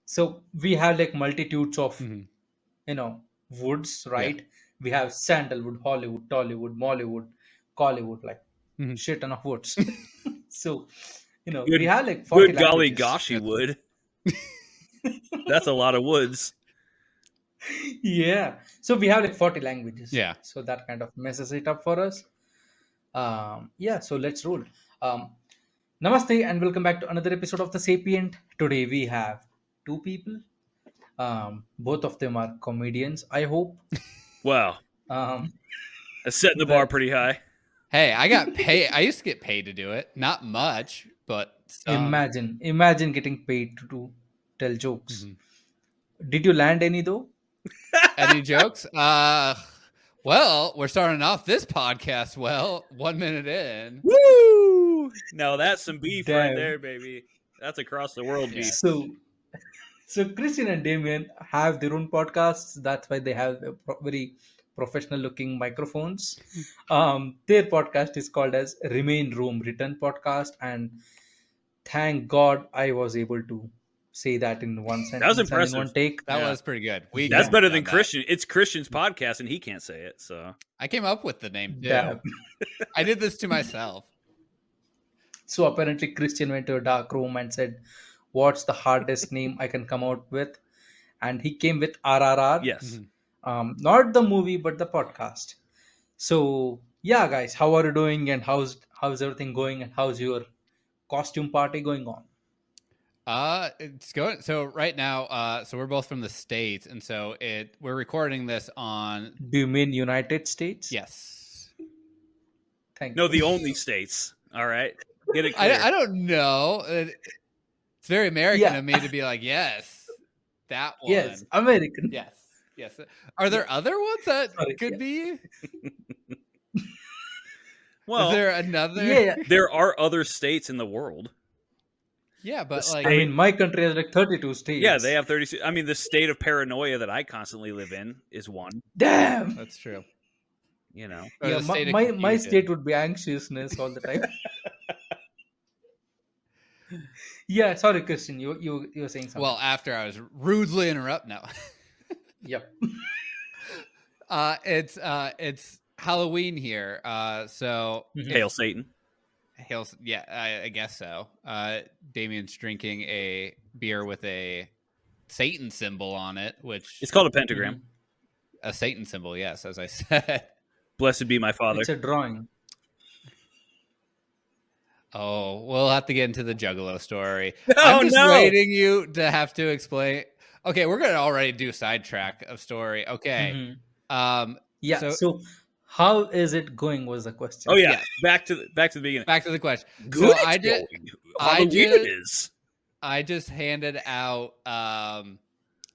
So we have like multitudes of Mhm. woods, Yeah. right? We have sandalwood, Hollywood, Tollywood, Mollywood, Collywood, like Mhm. shit ton of woods. So we Good, have like 40 good golly languages. gosh, you would. That's a lot of woods. Yeah, so we have like 40 languages, Yeah. so that kind of messes it up for us. Yeah, so let's roll. um, Namaste and welcome back to another episode of the Sapient. Today we have two people. Both of them are comedians, I hope. Wow. um, That's setting the bar but pretty high. Hey, I got paid. I used to get paid to do it. Not much, but some. imagine getting paid to tell jokes. Mhm. Did you land any though? Any jokes? Well, we're starting off this podcast. Well, 1 minute in. Woo! Now that's some beef right Damn. there, baby. That's across the world beef. So Christian and Damien have their own podcasts. That's why they have very professional looking microphones. Their podcast is called as Remain Room Return Podcast, and thank God I was able to say that in one That was sentence and in one impressive. take. That Yeah. was pretty good. We That's couldn't better have than done that. Christian. It's Christian's podcast, and he can't say it. So I came up with the name too. Damn. I did this to myself. So apparently Christian went to a dark room and said, "What's the hardest name I can come out with?" And he came with RRR. yes, Not the movie, but the podcast. So yeah, guys, how are you doing? And how's everything going? And how's your costume party going on? It's going. So right now, so we're both from the States, and so we're recording this on. Do you mean United States? Yes. Thank no, you. the only states. All right, get it clear. I don't know. It's very American Yeah. of me to be like, yes, that one. Yes, American. Yes. Yes. Are there other ones that Sorry, could yeah. be? Well, Is there another? Yeah. there are other states in the world. Yeah, but The like, I mean, my country has like 32 states. Yeah, they have 36. I mean, the state of paranoia that I constantly live in is one. Damn. that's true. You know, Or Yeah, the state of my confusion. state would be anxiousness all the time. Yeah, sorry, Christian. You were saying something. Well, after I was rudely interrupted. No. Yep. It's Halloween here. So Mhm. hail Satan. yeah, I guess so. Damien's drinking a beer with a Satan symbol on it, which It's called a pentagram. Mhm. a Satan symbol. Yes, as I said. Blessed be my father. It's a drawing. Oh, we'll have to get into the Juggalo story. Oh, I'm just no. waiting you to have to explain. Okay, we're gonna already do sidetrack of story. Okay. Mhm. Yeah. So- So, how is it going? Was the question. Oh yeah, Yeah. back to the beginning. Back to the question. Good. So I it's did. going. I Halloween did- it is. I just handed out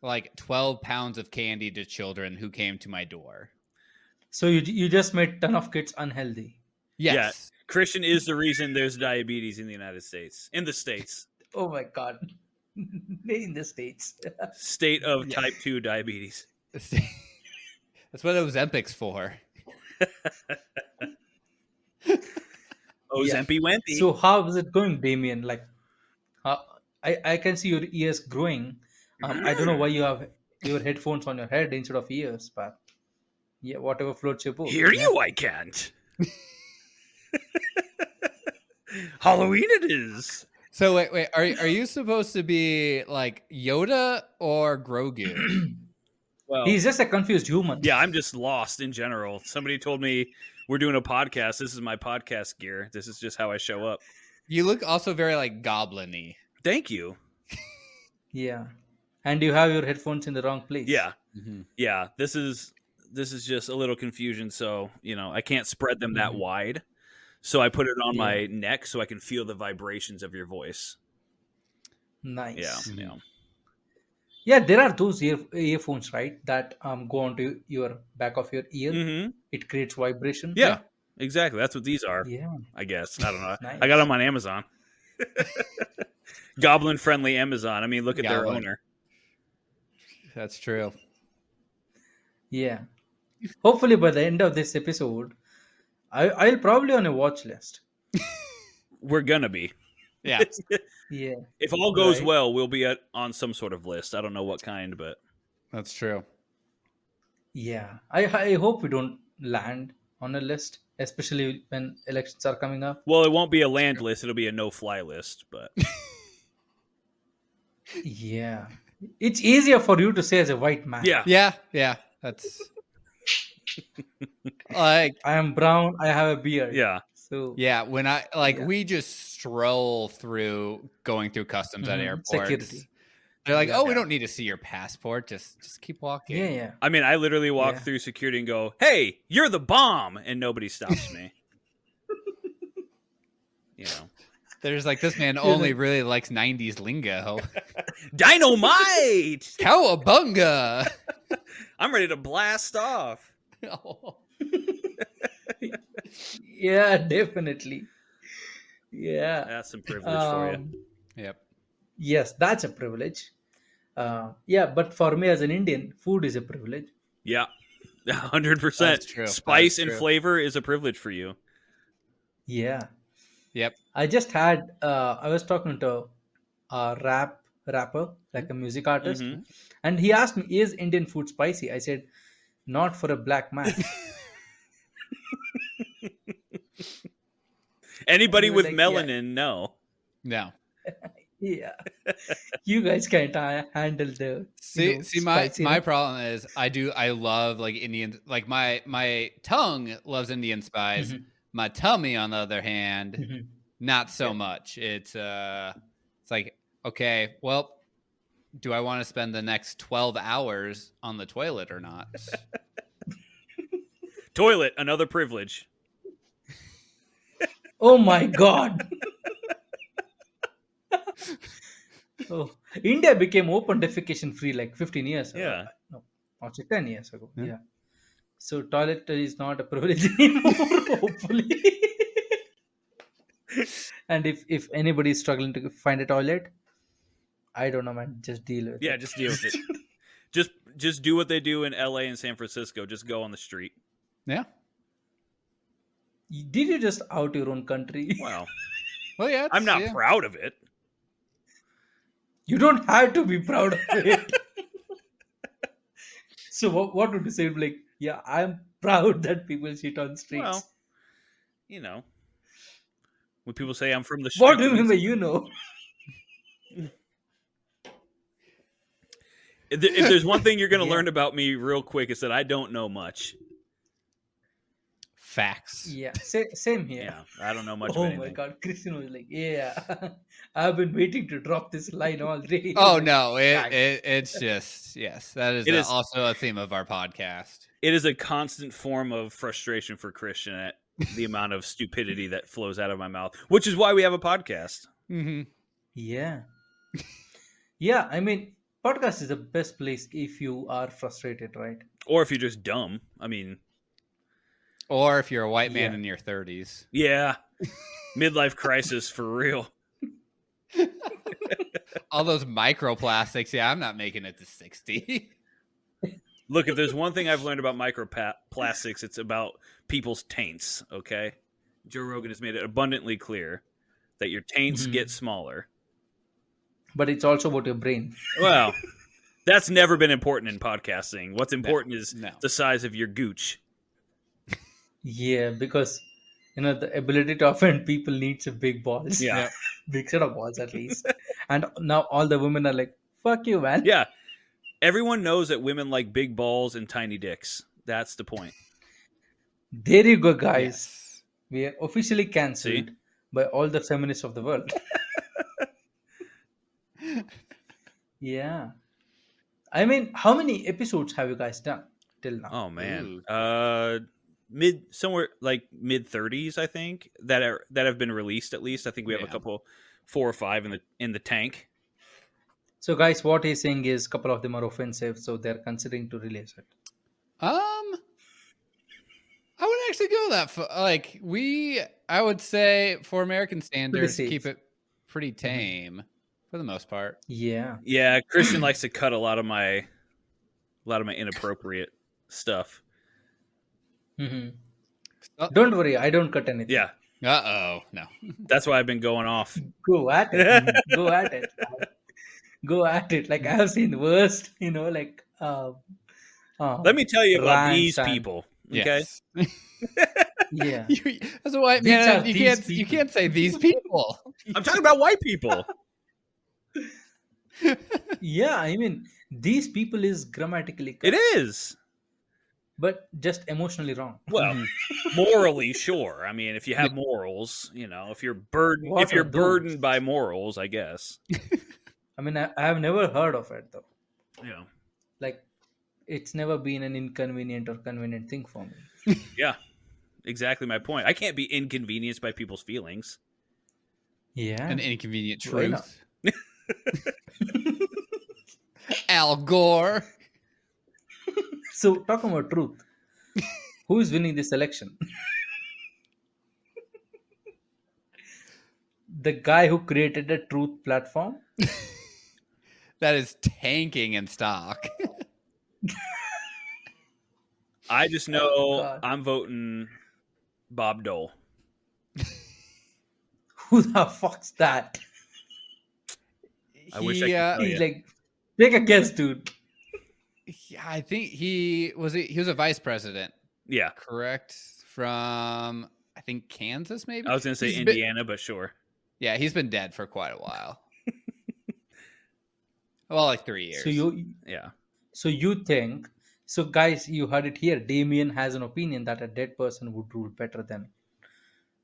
like 12 pounds of candy to children who came to my door. So you just made ton of kids unhealthy. Yes. Christian is the reason there's diabetes in the United States. In the States. Oh my god. In the States. State of Yeah. type 2 diabetes. That's what Ozempic's for. Ozempi Wempy. So how is it going, Damien? Like, I can see your ears growing. I don't know why you have your headphones on your head instead of ears, but yeah, whatever floats your boat. Hear Yeah. you, I can't. Halloween it is. So wait, are you supposed to be like Yoda or Grogu? Well, He's just a confused human. yeah, I'm just lost in general. Somebody told me we're doing a podcast. This is my podcast gear. This is just how I show up. You look also very like goblin-y. Thank you. Yeah. And you have your headphones in the wrong place. Yeah. Mm-hmm. Yeah. This is just a little confusion. So, I can't spread them that Mhm. wide. So I put it on Yeah. my neck so I can feel the vibrations of your voice. Nice. Yeah. Mhm. Yeah. Yeah, there are those earphones, right? That go onto your back of your ear. Mm-hmm. It creates vibration. Yeah. Exactly. That's what these are. Yeah. I guess. I don't know. Nice. I got them on Amazon. Goblin friendly Amazon. I mean, look at their Goblin. owner. That's true. Yeah. Hopefully by the end of this episode, I'll probably on a watch list. We're gonna be. Yeah. Yeah. If all goes Right. well, we'll be on some sort of list. I don't know what kind, but That's true. Yeah. I hope we don't land on a list, especially when elections are coming up. well, it won't be a land list. It'll be a no-fly list. But Yeah. It's easier for you to say as a white man. yeah, Yeah. That's like, I am brown. I have a beard. yeah. So yeah, when I like yeah. we just stroll through going through customs at airports. Security. They're like, Yeah. "Oh, we don't need to see your passport. Just keep walking." Yeah. Yeah. I mean, I literally walk Yeah. through security and go, "Hey, you're the bomb," and nobody stops me. You know, There's like this man You're only like- really likes 90s lingo. dynamite! Cowabunga. I'm ready to blast off. Yeah, definitely. Yeah. That's some privilege for you. Yep. Yes, that's a privilege. Yeah, but for me as an Indian, food is a privilege. Yeah, 100%. That's true. Spice That's and true. flavor is a privilege for you. Yeah. Yep. I just had I was talking to a rapper, like a music artist, Mhm. and he asked me, "Is Indian food spicy?" I said, "Not for a black man." Anybody You were with like, yeah. melanin, no. No. Yeah, you guys can't handle the See, my spicy, problem is I love like Indian, like my tongue loves Indian spice. Mhm. My tummy, on the other hand, Mhm. not so much. It's like, okay, well, do I want to spend the next 12 hours on the toilet or not? Toilet, another privilege. Oh my god. Oh, India became open defecation free like 15 years ago. Yeah. No, actually 10 years ago. Yeah. Yeah. So toilet is not a privilege anymore, hopefully. And if anybody is struggling to find a toilet, I don't know, man. Just deal with Yeah, it. just deal with it. just do what they do in LA and San Francisco. Just go on the street. Yeah. Did you just out your own country? Wow. Well, yeah. I'm not yeah. proud of it. You don't have to be proud of it. So what would you say? Like, yeah, I'm proud that people shit on streets. Well, you know, when people say I'm from the What street, do you it mean by means- you know? if there's one thing you're going to Yeah. learn about me real quick, is that I don't know much. Facts. Yeah, same here. Yeah, I don't know much Oh about my anything. god, Christian was like, yeah, I've been waiting to drop this line all day. Oh no, Facts. it's just yes. That is, It is- also a theme of our podcast. It is a constant form of frustration for Christian at the amount of stupidity that flows out of my mouth, which is why we have a podcast. Mm-hmm. Yeah. Yeah, I mean, podcast is the best place if you are frustrated, right? Or if you're just dumb. I mean, Or if you're a white man Yeah. in your 30s. yeah, midlife crisis for real. All those microplastics. Yeah, I'm not making it to 60. Look, if there's one thing I've learned about microplastics, it's about people's taints, okay? Joe Rogan has made it abundantly clear that your taints Mhm. get smaller. But it's also about your brain. Well, that's never been important in podcasting. What's important is no. the size of your gooch. Yeah, because the ability to offend people needs a big balls. Yeah. Yep. Big set of balls at least. And now all the women are like, fuck you, man. Yeah. Everyone knows that women like big balls and tiny dicks. That's the point. There you go, guys. Yes. We are officially cancelled by all the feminists of the world. Yeah. I mean, how many episodes have you guys done till now? Oh man. Ooh. Mid 30s, I think, that have been released at least. I think we have a Yeah. couple 4 or 5 in the tank. So, guys, what he's saying is a couple of them are offensive, so they're considering to release it. I wouldn't actually go that far. Like I would say for American standards, safe. keep it pretty tame for the most part. Yeah. Yeah, Christian likes to cut a lot of my inappropriate stuff. hmm Oh. Don't worry, I don't cut anything. Yeah. No. That's why I've been going off. Go at it. Go at it. Go at it. Like I have seen worst, Let me tell you about rants these and people. Okay. Yes. yeah. As a white Which are man, you these can't say these people. I'm talking about white people. Yeah, I mean these people is grammatically It correct, is. but just emotionally wrong. Well, morally, sure. I mean, if you have morals, if you're What are those? burdened by morals, I guess. I mean, I have never heard of it though. Yeah. Like, it's never been an inconvenient or convenient thing for me. Yeah. Exactly my point. I can't be inconvenienced by people's feelings. Yeah. An inconvenient Why not? truth. Al Gore. So, talking about truth, who is winning this election? The guy who created a truth platform? That is tanking in stock. I just know God. I'm voting Bob Dole. Who the fuck's that? I wish I could tell He's you. like, take a guess, dude. I think he was a vice president, Yeah. correct? From I think Kansas, maybe. I was going to say He's Indiana, but sure. Yeah, he's been dead for quite a while. Well, like 3 years. Yeah. So you think, so guys, you heard it here. Damien has an opinion that a dead person would rule better than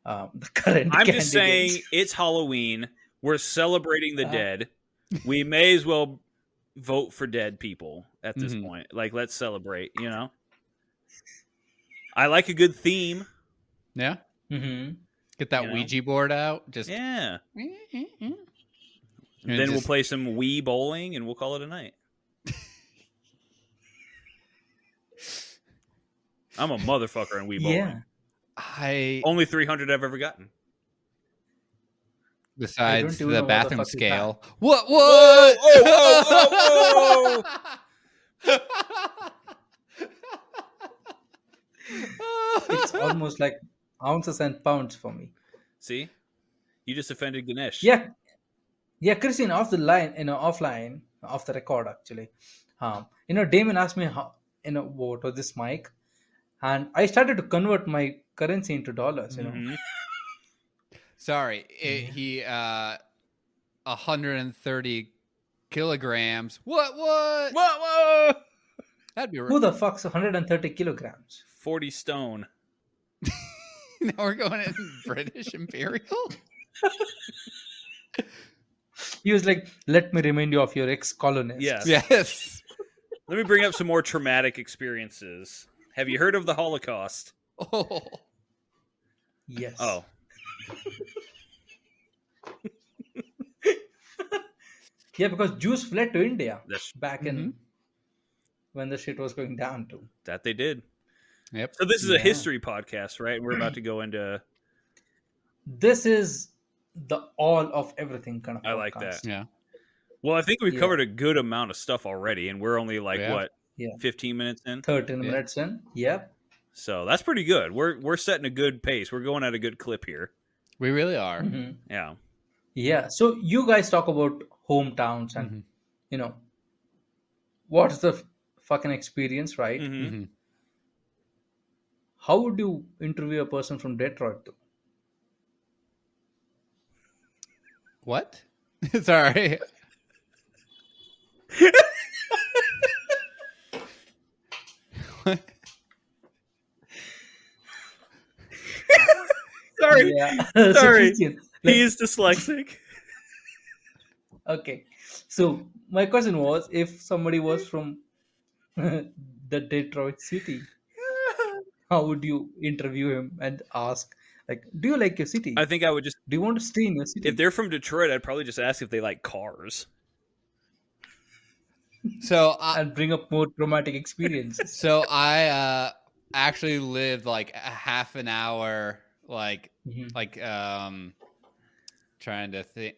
the current I'm candidates. just saying it's Halloween. We're celebrating the dead. We may as well vote for dead people at this point. Like, let's celebrate, I like a good theme. Yeah. Mm-hmm. Get that Ouija board out. Just Yeah. And Then we'll play some Wii bowling and we'll call it a night. I'm a motherfucker in Wii bowling. Yeah. Only 300 I've ever gotten. Besides even know the what the bathroom fuck is scale. that. What? Whoa! It's almost like ounces and pounds for me. See? You just offended Ganesh. Yeah. Yeah, Christine, offline, off the record actually. Damon asked me how, what was this mic? And I started to convert my currency into dollars, Mhm. Sorry, he 130 kilograms. What? Whoa! That'd be Who the fuck's 130 kilograms? 40 stone. Now we're going in British Imperial. He was like, let me remind you of your ex-colonist. Yes. Yes. Let me bring up some more traumatic experiences. Have you heard of the Holocaust? Oh. Yes. Oh. Yeah, because Jews fled to India That's back in when the shit was going down too. that they did. Yep. So this is a Yeah. history podcast, right? And we're about to go into This is the all of everything kind of I like podcast. that. Yeah. Well, I think we've Yeah. covered a good amount of stuff already, and we're only like Yeah. what, Yeah. 15 minutes in. 13 Yeah. minutes in. Yep. So that's pretty good. We're setting a good pace. We're going at a good clip here. We really are. Mhm. Yeah. Yeah. So you guys talk about hometowns and what's the fucking experience, right? Mhm. How would you interview a person from Detroit though? What? Sorry. Sorry. Yeah. So Sorry. Christian, He is dyslexic. okay. So my question was, if somebody was from the Detroit city, how would you interview him and ask, like, do you like your city? I think I would just, Do you want to stay in your city? if they're from Detroit, I'd probably just ask if they like cars. So and bring up more traumatic experiences. So I actually lived like a half an hour, trying to think,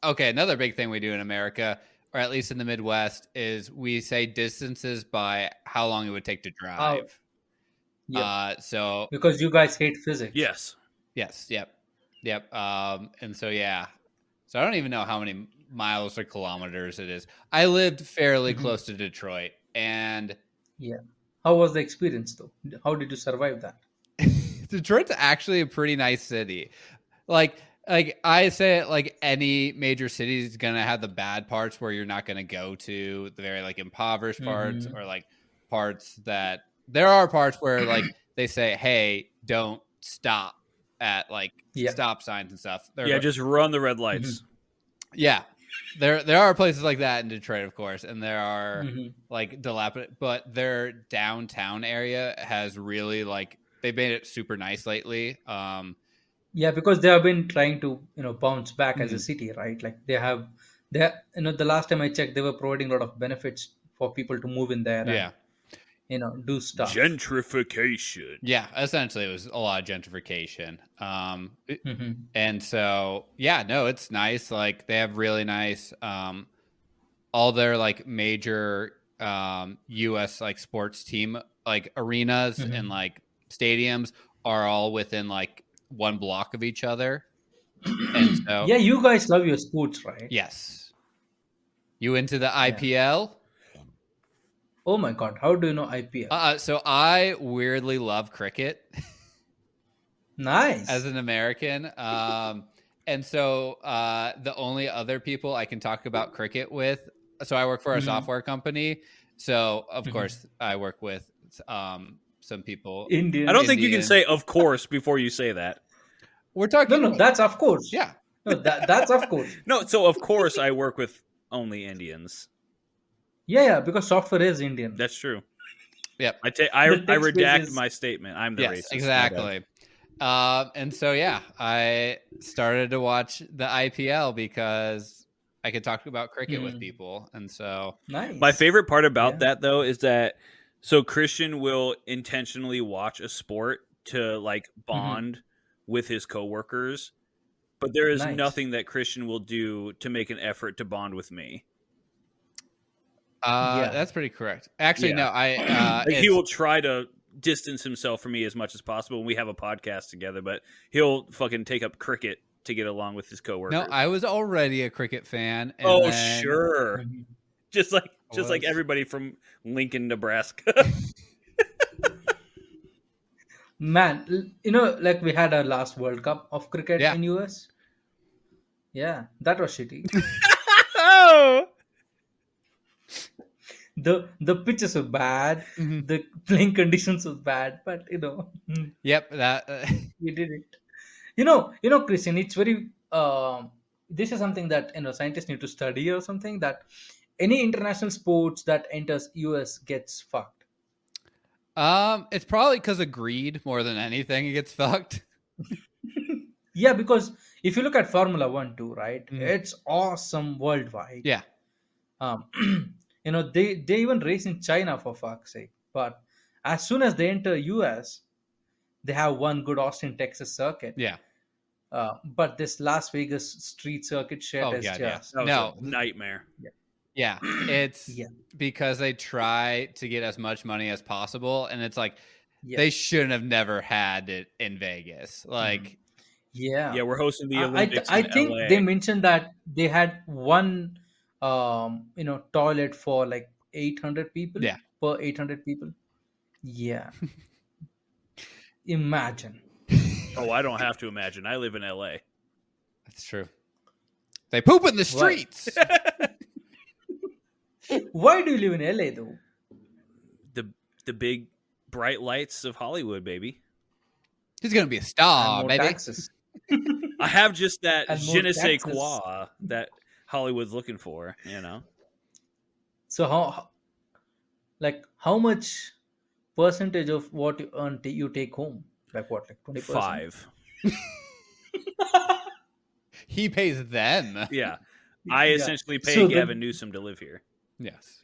okay, another big thing we do in America, or at least in the Midwest, is we say distances by how long it would take to drive. Yeah. So Because you guys hate physics. Yes. Yes. Yep. And so yeah. So I don't even know how many miles or kilometers it is. I lived fairly Mhm. close to Detroit, and Yeah. How was the experience though? How did you survive that? Detroit's actually a pretty nice city. Like like I say, like any major city is gonna have the bad parts where you're not gonna go to the very like impoverished parts, Hmm. or like parts that there are parts where like they say, hey, don't stop at like Yeah. stop signs and stuff. Yeah, just run the red Hmm. lights. Yeah, there are places like that in Detroit, of course, and there are Hmm. like dilapidated, but their downtown area has really like they made it super nice lately. Yeah, because they have been trying to bounce back as a Mhm. city, right? Like the last time I checked, they were providing a lot of benefits for people to move in there and Yeah, do stuff. Gentrification. yeah. Essentially, it was a lot of gentrification. Hmm. And so yeah, no, it's nice. Like they have really nice all their like major US like sports team like arenas and Hmm. like stadiums are all within like one block of each other. And so Yeah, you guys love your sports, right? yes. You into the Yeah. IPL? Oh my God, how do you know IPL? So I weirdly love cricket as Nice. an American. And so the only other people I can talk about cricket with, so I work for a Hmm. software company. So of Hmm. course I work with some people, I don't Indians. think you can Indians. say "of course" before you say that. We're No, talking no, about, that's of course. yeah, No, that's of course. No, so of course I work with only Indians. Yeah, yeah, because software is Indian. That's true. yep, The I text base redact is my statement. I'm the yes, racist. My bad. exactly. And so yeah, I started to watch the IPL because I could talk about cricket with hmm, people, and so My nice. favorite part about Yeah. that though is that so Christian will intentionally watch a sport to like Hmm. bond with his coworkers, but there is Nice. nothing that Christian will do to make an effort to bond with me. Yeah. that's pretty correct. Actually, Yeah. no, I Like he it's will try to distance himself from me as much as possible when we have a podcast together, but he'll fucking take up cricket to get along with his no, coworkers. I was already a cricket fan, and Oh, then sure. Mhm. Just like was everybody from Lincoln, Nebraska. Man, like we had our last World Cup of cricket yeah. in US. Yeah, that was shitty. Oh, The pitches were bad. Mhm. The playing conditions was bad, but Yep, that we did it. Christian, it's very. This is something that scientists need to study or something that any international sports that enters US gets fucked. it's probably because of greed more than anything. It gets fucked. Yeah, because if you look at Formula One too, right? Mhm. It's awesome worldwide. Yeah, Um, they even race in China for fuck's sake. But as soon as they enter US, they have one good Austin, Texas circuit. yeah. But this Las Vegas street circuit shit Oh is god, yeah. just that was a No, nightmare. yeah, yeah. It's yeah, because they try to get as much money as possible, and it's like yeah, they shouldn't have never had it in Vegas. mhm, Like, yeah. Yeah, we're hosting the Olympics I in think they LA. mentioned that they had one toilet for like 800 people yeah, per 800 people. Yeah, imagine. Oh, I don't have to imagine. I live in LA. that's true. They poop in the Why? streets. Why do you live in LA though? The big bright lights of Hollywood, baby. He's gonna be a And star, more baby. taxes. I have just that And je more ne sais taxes. quoi that Hollywood's looking for, So how much percentage of what you earn you take home? Like what? Like 20%? 5. He pays them. Yeah. I Yeah. essentially pay So Gavin Newsom to live here. Yes.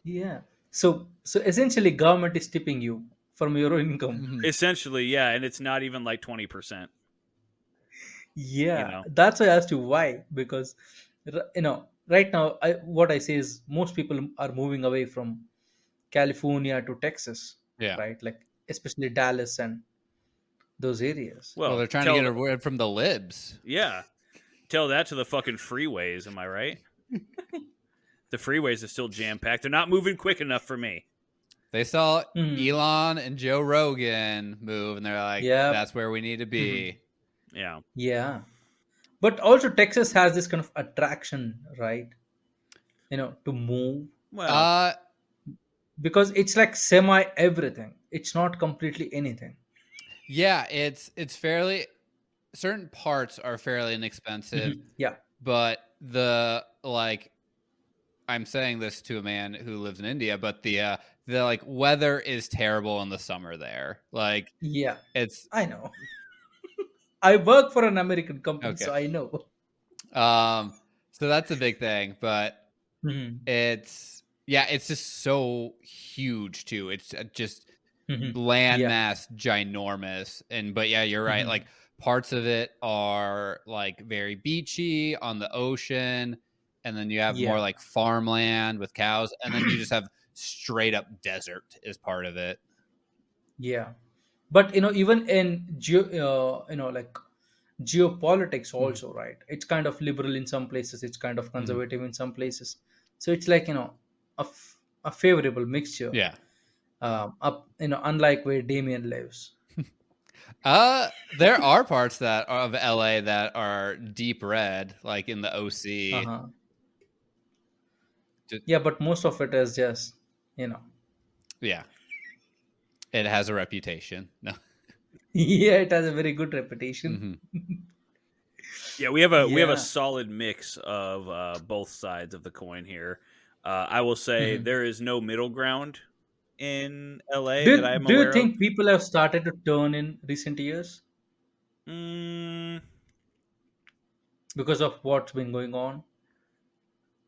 yeah. So essentially government is tipping you from your income. Mhm. Essentially, yeah, and it's not even like 20%, you Yeah. know. That's why I asked you why. Because right now what I say is most people are moving away from California to Texas, Yeah. right? Like especially Dallas and those areas. Well, Well, they're trying to get away from the libs. yeah, tell that to the fucking freeways. Am I right? The freeways are still jam packed. They're not moving quick enough for me. They saw Mhm. Elon and Joe Rogan move, and they're like, Yep. "That's where we need to be." Yeah. Yeah. But also Texas has this kind of attraction, right? To move, Well, Uh, because it's like semi everything. It's not completely anything. yeah, it's fairly certain parts are fairly inexpensive, Yeah. but the like I'm saying this to a man who lives in India, but the like weather is terrible in the summer there. Like Yeah. it's I know. I work for an American company, okay. so I know. So that's a big thing, but Mhm. it's just so huge too. It's just Mhm. Yeah. landmass ginormous. And but yeah, you're right. Mhm. Like parts of it are like very beachy on the ocean, and then you have more Yeah. like farmland with cows, and then you just have straight up desert as part of it. Yeah. But even in like geopolitics Mhm. also, right? It's kind of liberal in some places, it's kind of Mhm. conservative in some places. So it's like, a favorable mixture. Yeah. Unlike where Damien lives. There are parts that are of LA that are deep red, like in the OC. Uh-huh. Ju- Yeah, but most of it is just, you know, Yeah, it has a reputation. No. yeah, it has a very good reputation. Hmm. yeah, we have a Yeah. solid mix of both sides of the coin here. I will say Mhm. there is no middle ground in LA that Do I'm Do you aware of. think people have started to turn in recent years Mm, because of what's been going on?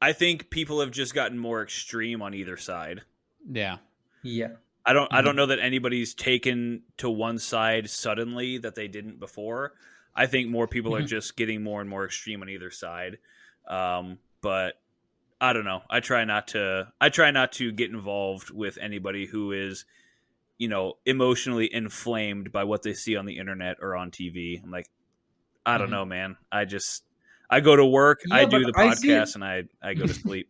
I think people have just gotten more extreme on either side. Yeah. Yeah. I don't Mhm. know that anybody's taken to one side suddenly that they didn't before. I think more people are Mhm. just getting more and more extreme on either side. But I don't know. I try not to get involved with anybody who is, emotionally inflamed by what they see on the internet or on TV. I'm like, I don't Mhm. know, man. I go to work, I Yeah, do but the I see, podcast, and I go to sleep.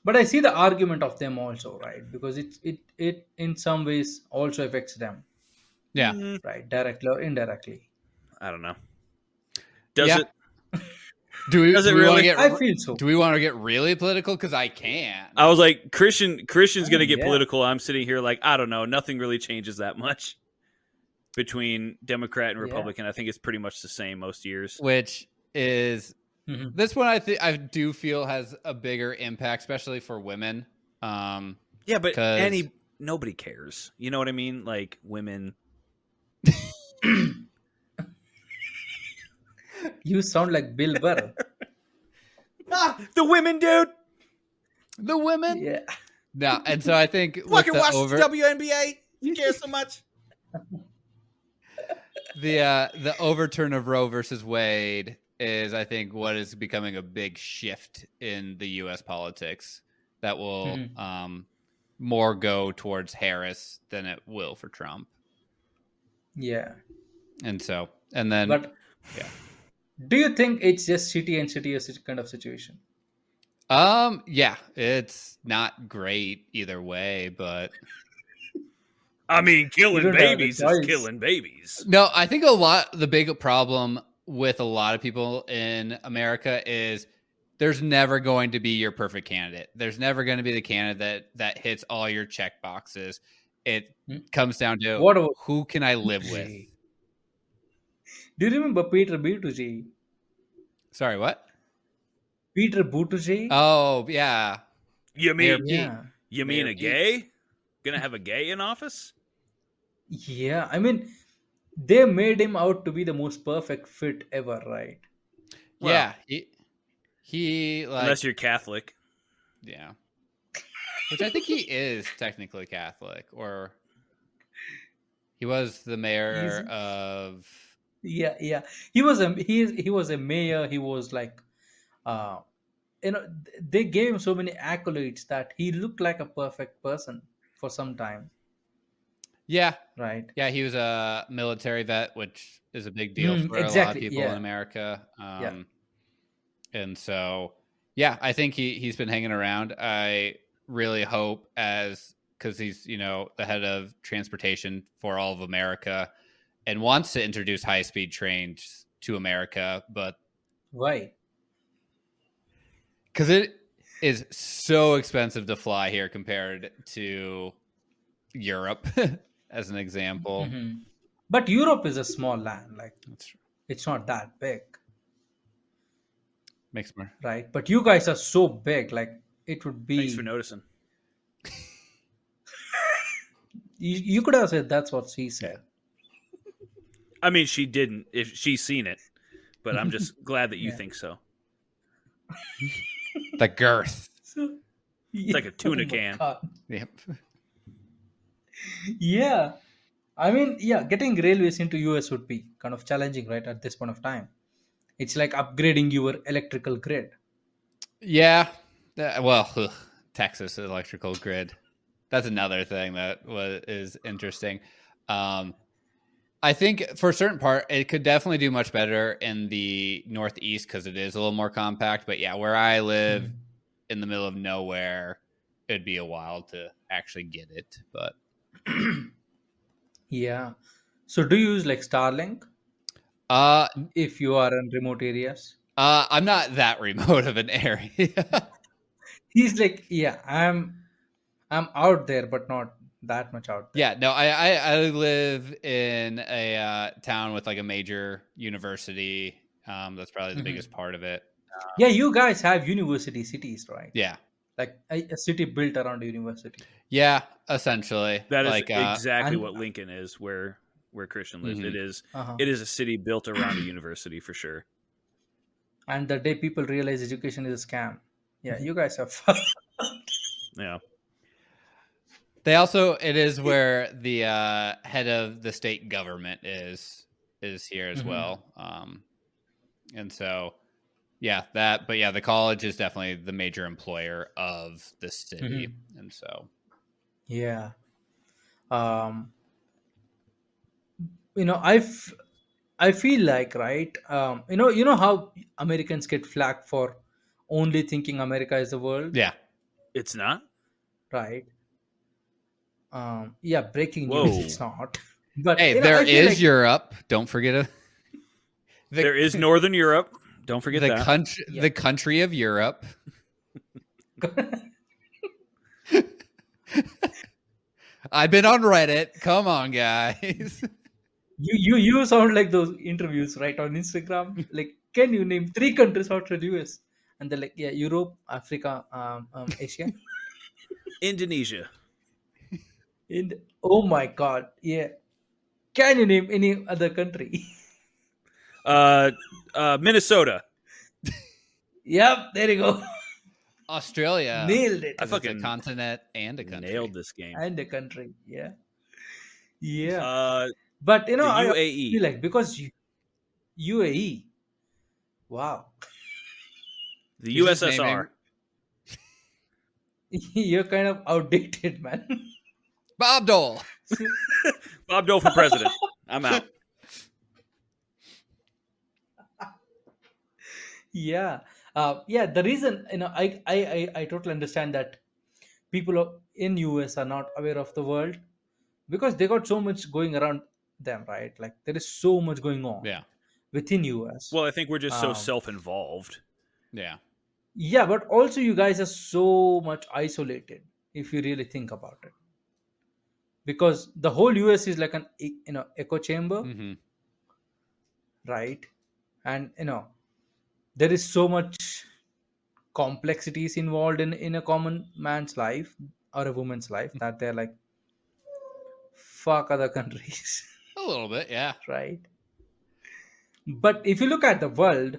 but I see the argument of them also, right? Because it in some ways also affects them, Yeah. Mm, right? Directly or indirectly. I don't know. Does Yeah. it? Do we Does it do we want to really? get I feel so. do we want to get really political? Because I can. I was like, Christian's Oh, gonna get yeah. political. I'm sitting here like, I don't know. Nothing really changes that much between Democrat and Yeah. Republican. I think it's pretty much the same most years. Which is Mhm. this one I do feel has a bigger impact, especially for women. Yeah, but Because nobody cares. You know what I mean? Like women. You sound like Bill Burr. The women, dude. the women. Yeah. No, and so I think with Fucking the watch the WNBA. You care so much. the overturn of Roe versus Wade is, I think, what is becoming a big shift in the U.S. politics that will Mhm. more go towards Harris than it will for Trump. Yeah. And then But yeah, do you think it's just city and city kind of situation? yeah, it's not great either way, but I mean, You killing don't have the babies is choice. killing babies. no, I think the big problem with a lot of people in America is there's never going to be your perfect candidate. There's never going to be the candidate that hits all your check boxes. It Hmm? comes down to What about who can I live with? Buttigieg? Do you remember Peter Buttigieg? Sorry, what? Peter Buttigieg? Oh, yeah. You Mayor mean Pete. Yeah. you mean Mayor a Pete. gay? Gonna have a gay in office? Yeah. I mean, they made him out to be the most perfect fit ever, right? Well, Yeah, he unless like you're Catholic. yeah. Which I think he is technically Catholic, or he was the He's mayor of yeah, yeah. He was a mayor. He was like uh they gave him so many accolades that he looked like a perfect person for some time. Yeah. right? Yeah, he was a military vet, which is a big deal for a lot of Exactly. people in Yeah. America. Yeah. And so, yeah, I think he's been hanging around. I really hope because he's, the head of transportation for all of America and wants to introduce high-speed trains to America, but Why? because it is so expensive to fly here compared to Europe, as an example. But Europe is a small land. Like, That's true. it's not that big, Makes more. right? But you guys are so big. Like, it would Thanks for be. noticing. You could have said that's what she said. I mean, she didn't. If she's seen it, but I'm just glad that you Yeah. think so. The girth. So, It's like a tuna oh my can. God. Yep. Yeah. I mean, yeah, getting railways into US would be kind of challenging, right? At this point of time, it's like upgrading your electrical grid. Yeah. Well, Texas electrical grid. That's another thing that is interesting. I think for a certain part, it could definitely do much better in the Northeast because it is a little more compact. But yeah, where I live in the middle of nowhere, it'd be a while to actually get it. But Yeah. So, do you use like Starlink uh, if you are in remote areas? I'm not that remote of an area. He's like, yeah, I'm out there, but not that much out there. Yeah, no, I live in a town with like a major university. That's probably the biggest part of it. Yeah, you guys have university cities, right? Yeah, Like a city built around a university. yeah, essentially. That is Like, exactly and what Lincoln is, where Christian lives. Mhm. uh-huh. It is a city built around a university for sure. And the day people realize education is a scam, yeah, you guys are fucked. Yeah. they also it is where the head of the state government is here as well. And so yeah, but yeah, the college is definitely the major employer of the city, and so Yeah. Um, I feel like, right, you know how Americans get flack for only thinking America is the world, yeah. It's not? right? Yeah, breaking news, Whoa. it's not. But Hey, there I feel is like Europe. Don't forget it. There is Northern Europe. Don't forget the that. country, Yeah. the country of Europe. I've been on Reddit. Come on, guys. you sound like those interviews, right, on Instagram. Like, can you name 3 countries outside US? And they're like, yeah, Europe, Africa, Asia. Indonesia. Oh my God, yeah. Can you name any other country? Minnesota. Yep, there you go. Australia. Nailed it. I 'cause it's a fucking continent and a country. nailed this game. And a country, yeah. Yeah. Uh, But the I UAE. feel like because UAE, wow, The He's just USSR. you're kind of outdated, man. Bob Dole. Bob Dole for president. I'm out. Yeah. Yeah, the reason, I totally understand that people in US are not aware of the world because they got so much going around them, right? Like, there is so much going on Yeah. within US. Well, I think we're just so Um, self-involved. Yeah. yeah, but also you guys are so much isolated if you really think about it, because the whole US is like an echo chamber, hmm right? And there is so much complexities involved in a common man's life or a woman's life that they're like, fuck other countries. A little bit. Yeah. Right? But if you look at the world,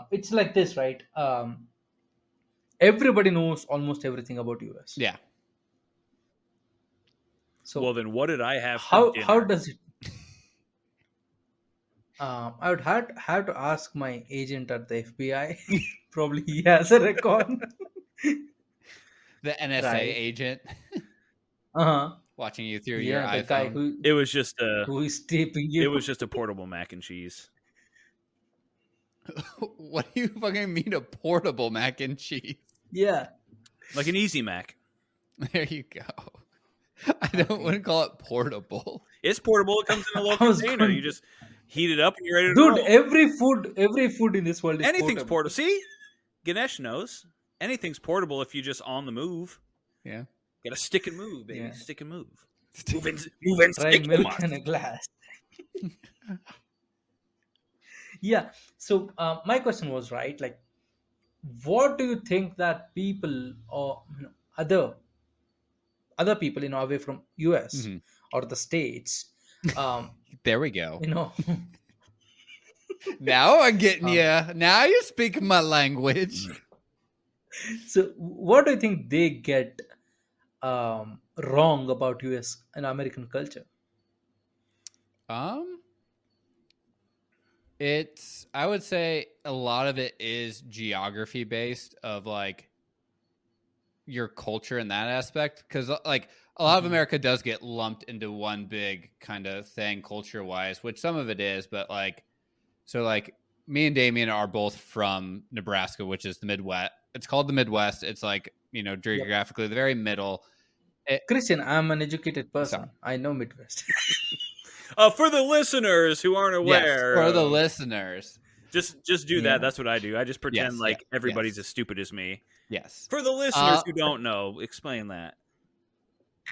it's like this, right? Everybody knows almost everything about US. Yeah. So Well, then what did I have for how dinner? does it? I would have to ask my agent at the FBI. Probably he has a record. The NSA Right. agent. Uh-huh. watching you through your Yeah, the guy iPhone. It was just a who is taping it you. was just a portable mac and cheese. What do you fucking mean a portable mac and cheese? Yeah. Like an Easy Mac. There you go. I Okay. wouldn't call it portable. It's portable. It comes in a little I was container. going You just heat it up and you're ready to Dude, roll. every food in this world is Anything's portable. portable. See? Ganesh knows. Anything's portable if you're just on the move. Yeah. Gotta stick and move, baby. Yeah. Stick and move. Move and Try stick milk and in a glass. Yeah. So my question was right. Like, what do you think that people or other people away from US Mhm. or the states, um, There we go. you know, Now I'm getting Um, you. Now you're speaking my language. so what do you think they get wrong about US and American culture? Um, I would say a lot of it is geography based of like your culture in that aspect, because like a lot of America does get lumped into one big kind of thing culture wise, which some of it is, but like so like me and Damien are both from Nebraska, which is the Midwest. It's called the Midwest. It's like, geographically the very middle. Christian, I'm an educated person. So- I know Midwest. For the listeners who aren't Yes, aware, for the listeners. just do Yeah. that. That's what I do. I just pretend Yes, like yeah, everybody's yes. as stupid as me. Yes. For the listeners who don't know, explain that.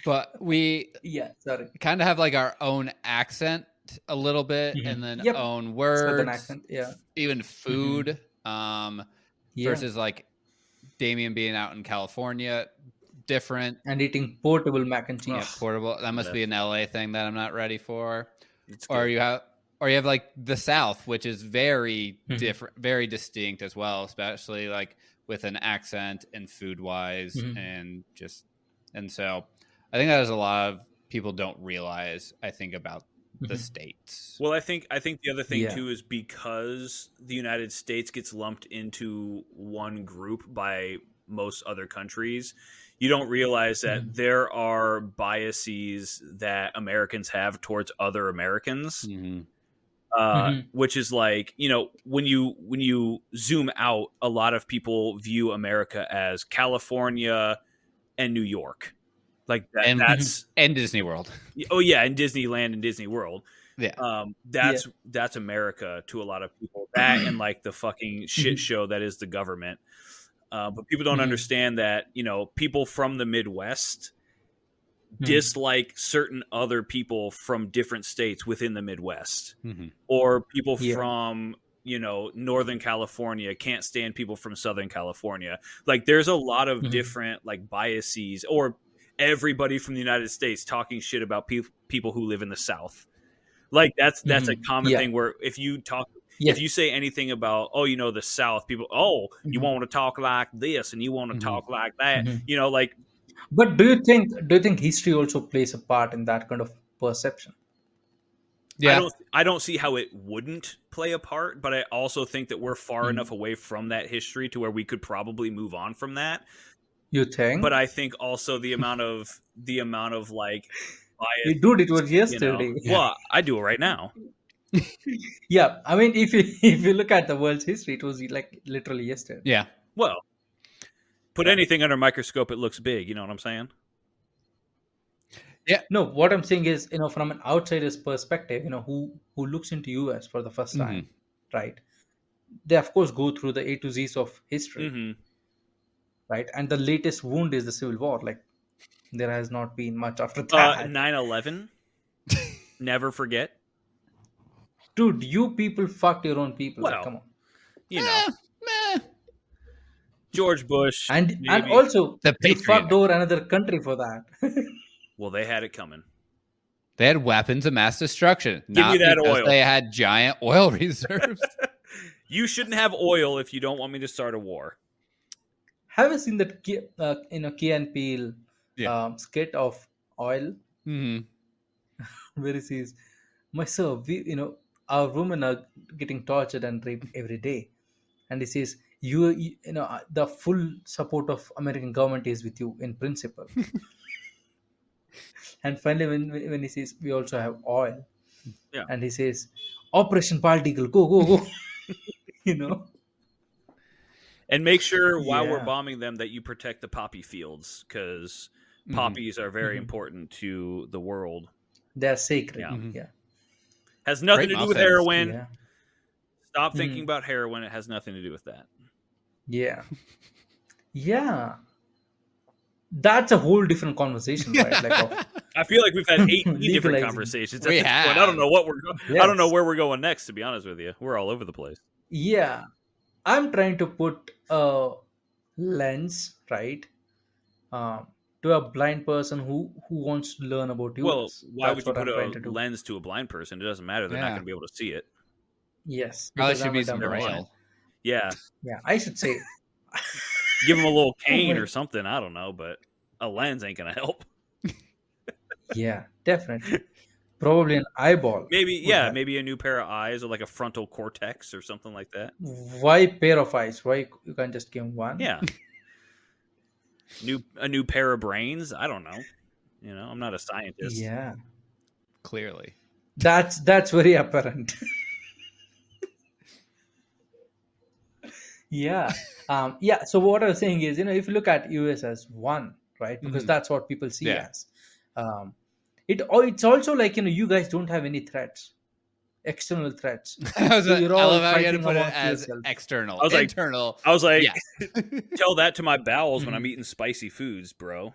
But we Yeah, sorry. kind of have like our own accent a little bit, Mhm. and then Yep. own words, Southern accent. Yeah. even food. Yeah. Versus like Damien being out in California, different. And eating portable mac and cheese. Yeah, portable. That must be an LA thing that I'm not ready for. It's Or good. you have like the South, which is very Mhm. different, very distinct as well, especially like with an accent and food wise, Mhm. and so I think that is a lot of people don't realize. I think about the Mhm. states. Well, I think the other thing Yeah. too is because the United States gets lumped into one group by most other countries, you don't realize that there are biases that Americans have towards other Americans. Mhm. Which is like, when you zoom out, a lot of people view America as California and New York, like that. And That's and Disney World. oh yeah, and Disneyland and Disney World. Yeah. That's America to a lot of people. That and like the fucking shit show that is the government. But people don't understand that people from the Midwest dislike certain other people from different states within the Midwest, or people from Northern California can't stand people from Southern California. Like there's a lot of different like biases, or everybody from the United States talking shit about people who live in the South. Like that's a common thing where if you say anything about the South, people you want to talk like this and you want to talk like that, like. But do you think history also plays a part in that kind of perception? Yeah. I don't see how it wouldn't play a part, but I also think that we're far enough away from that history to where we could probably move on from that. You think? But I think also the amount of like bias, Dude, it was yesterday. Well, I do it right now. Yeah, I mean, if you look at the world's history, it was like literally yesterday. Yeah. Well, put anything under a microscope, it looks big. You know what I'm saying? No, what I'm saying is, from an outsider's perspective, who looks into US for the first time, right? They of course go through the A to Z's of history, right? And the latest wound is the Civil War. Like there has not been much after that. 9/11. Never forget. Dude, you people fucked your own people. Like, Well, come on. George Bush, And maybe. also The you Patriot fucked over another country for that. Well, they had it coming. They had weapons of mass destruction. Give me that because oil. They had giant oil reserves. You shouldn't have oil if you don't want me to start a war. Have you seen that Key and Peele skit of Oil, where he says, "My sir, our women are getting tortured and raped every day," and he says, the full support of American government is with you in principle." And finally, when he says we also have oil, Yeah. and he says, Operation Particle, go, go, go. you know? And make sure while we're Yeah. bombing them that you protect the poppy fields, because Mhm. poppies are very Mhm. important to the world. They're sacred. Yeah. Mhm. Yeah. Has nothing Great to do with muffins. heroin. Yeah. Stop thinking Mhm. about heroin. It has nothing to do with that. Yeah. Yeah. That's a whole different conversation, right? Like of I feel like we've had 18 different legalizing. conversations at We this point. I don't know have. what I don't know Yes. where we're going next, to be honest with you. We're all over the place. Yeah. I'm trying to put a lens, right? Um, to a blind person who wants to learn about Well, US. why That's would you what put I'm a trying to do. lens to a blind person? It doesn't matter. They're not Yeah. going to be able to see it. Yes, Probably because should I'm a be some dumb Never mind. person. braille. Yeah. Yeah, I should say. Give them a little Oh cane my. or something. I don't know, but a lens ain't going to help. Yeah, definitely. Probably an eyeball Maybe, would yeah, help. maybe a new pair of eyes or like a frontal cortex or something like that. Why pair of eyes? Why you can't just give one? Yeah. A new pair of brains. I don't know. I'm not a scientist. Yeah, Clearly. that's very apparent. Yeah, yeah. So what I was saying is, if you look at US as one, right? Because Mhm. that's what people see Yeah. as. Um, it's also like you guys don't have any threats, external threats. So you're I all love how you got to fighting put it amongst as yourself. external. I was like, Internal. I was like, Yes. tell that to my bowels when I'm Mhm. eating spicy foods, bro.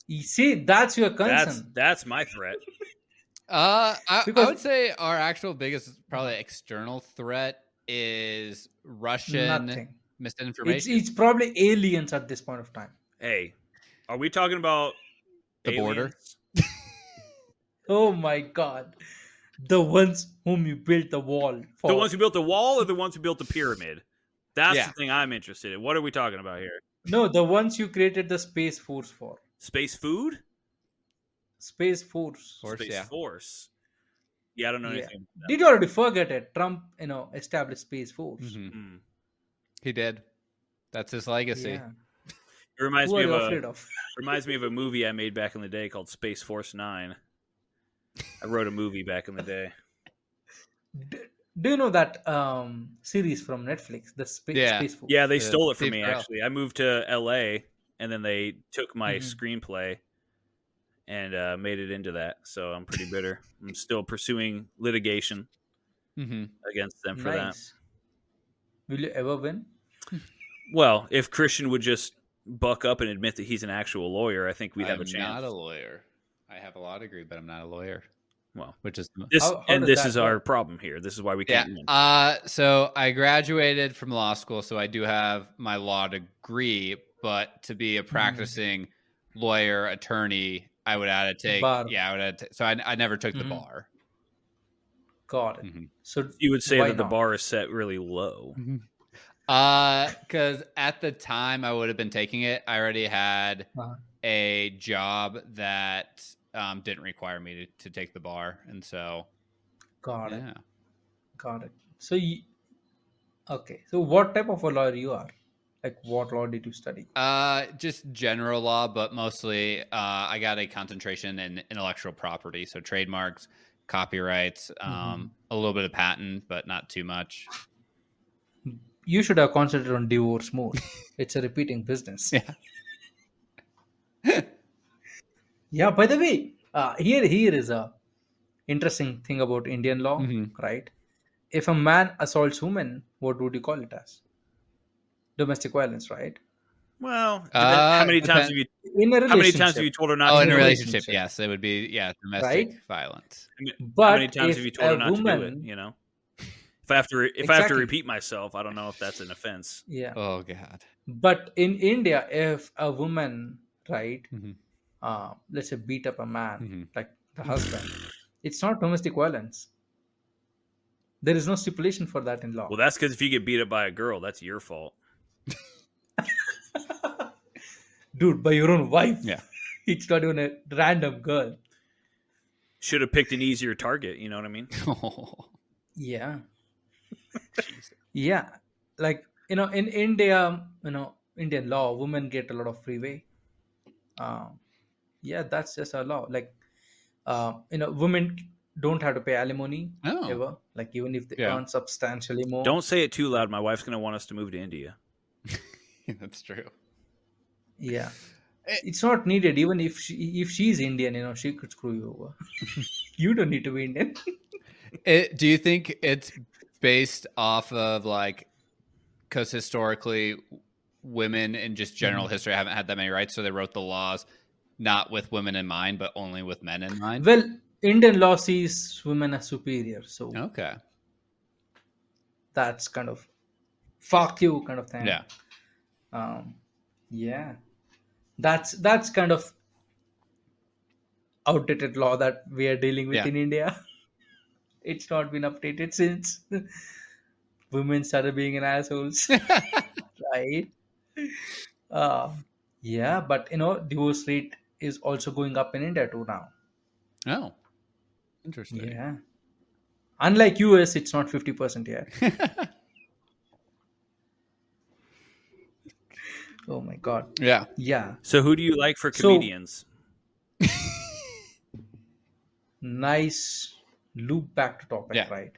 You see, that's your That's concern that's my threat. I because would say our actual biggest, probably external threat is Russian nothing. It's misinformation. it's probably aliens at this point of time. Hey, are we talking about The border. aliens? Oh my God, the ones whom you built the wall The for. ones who built the wall or the ones who built the pyramid? That's Yeah. the thing I'm interested in. What are we talking about here? No, the ones you created the space force for. Space food? Space force. Force, Space yeah. force. Yeah, I don't know Yeah. anything about Did you already forget it? Trump, established space force. Mhm. that. Hmm. He did. That's his legacy. Yeah. It reminds Who me are of you a afraid of? movie I made back in the day called Space Force 9. I wrote a movie back in the day. D- Do you know that series from Netflix, the Yeah. Space Force? Yeah, they stole it from Steve me Carell. actually. I moved to LA and then they took my Mhm. screenplay and made it into that. So I'm pretty bitter. I'm still pursuing litigation Mm-hmm. against them for that. Nice. Will you ever win? Well, if Christian would just buck up and admit that he's an actual lawyer, I think we'd have a I'm chance. not a lawyer. I have a law degree, but I'm not a lawyer. Well, Which is How does this that is our work? problem here. This is why we yeah. can't win. So I graduated from law school, so I do have my law degree. But to be a practicing lawyer, attorney, I would have to take. Bar. Yeah, I would have. So I never took the Mhm. bar. Got it. Mhm. So You would say why that the not? bar is set really low. Because at the time I would have been taking it, I already had Uh-huh. a job that didn't require me to take the bar, and so Got it. yeah. Got it. So okay. So what type of a lawyer you are? Like what law did you study? Just general law, but mostly I got a concentration in intellectual property, so trademarks, copyrights, Mhm. a little bit of patent, but not too much. You should have concentrated on divorce more. It's a repeating business. Yeah. Yeah. By the way, here is a interesting thing about Indian law, Mhm. right? If a man assaults women, what would you call it as? Domestic violence, right? Well, how many times have Depend. you In a how many times have relationship, you told her not Oh, to in in a a do it? relationship, relationship, yes, it would be domestic right? violence. How many But times have if you told her a not to do it? woman, If I have to exactly, repeat myself, I don't know if that's an offense. yeah. Oh God. But in India, if a woman, right, Mm-hmm. let's say beat up a man, Mm-hmm. like the husband, it's not domestic violence. There is no stipulation for that in law. Well, that's because if you get beat up by a girl, that's your fault. Dude, by your own wife. Yeah. It's not even a random girl. Should have picked an easier target. You know what I mean? Yeah. Jeez. Yeah. Like, in India, Indian law, women get a lot of freeway. Um, Yeah, that's just a law. Like, women don't have to pay alimony Oh, ever. Like, even if they yeah, earn substantially more. Don't say it too loud. My wife's going to want us to move to India. that's true. Yeah, Eh, it's not needed. Even if she's Indian, she could screw you over. You don't need to be Indian. Do you think it's based off of like, because historically women in just general Mhm. history haven't had that many rights, so they wrote the laws not with women in mind, but only with men in mind? Well, Indian law sees women as superior, so Okay. that's kind of fuck you kind of thing. Yeah. Um, yeah, that's kind of outdated law that we are dealing with Yeah. in India. It's not been updated since women started being an assholes, right? Uh, yeah, but divorce rate is also going up in India too now. Oh, interesting. Yeah, unlike US, it's not 50% yet. Oh my god. Yeah. Yeah. So, who do you like for So comedians? nice loop back to topic, Yeah. right?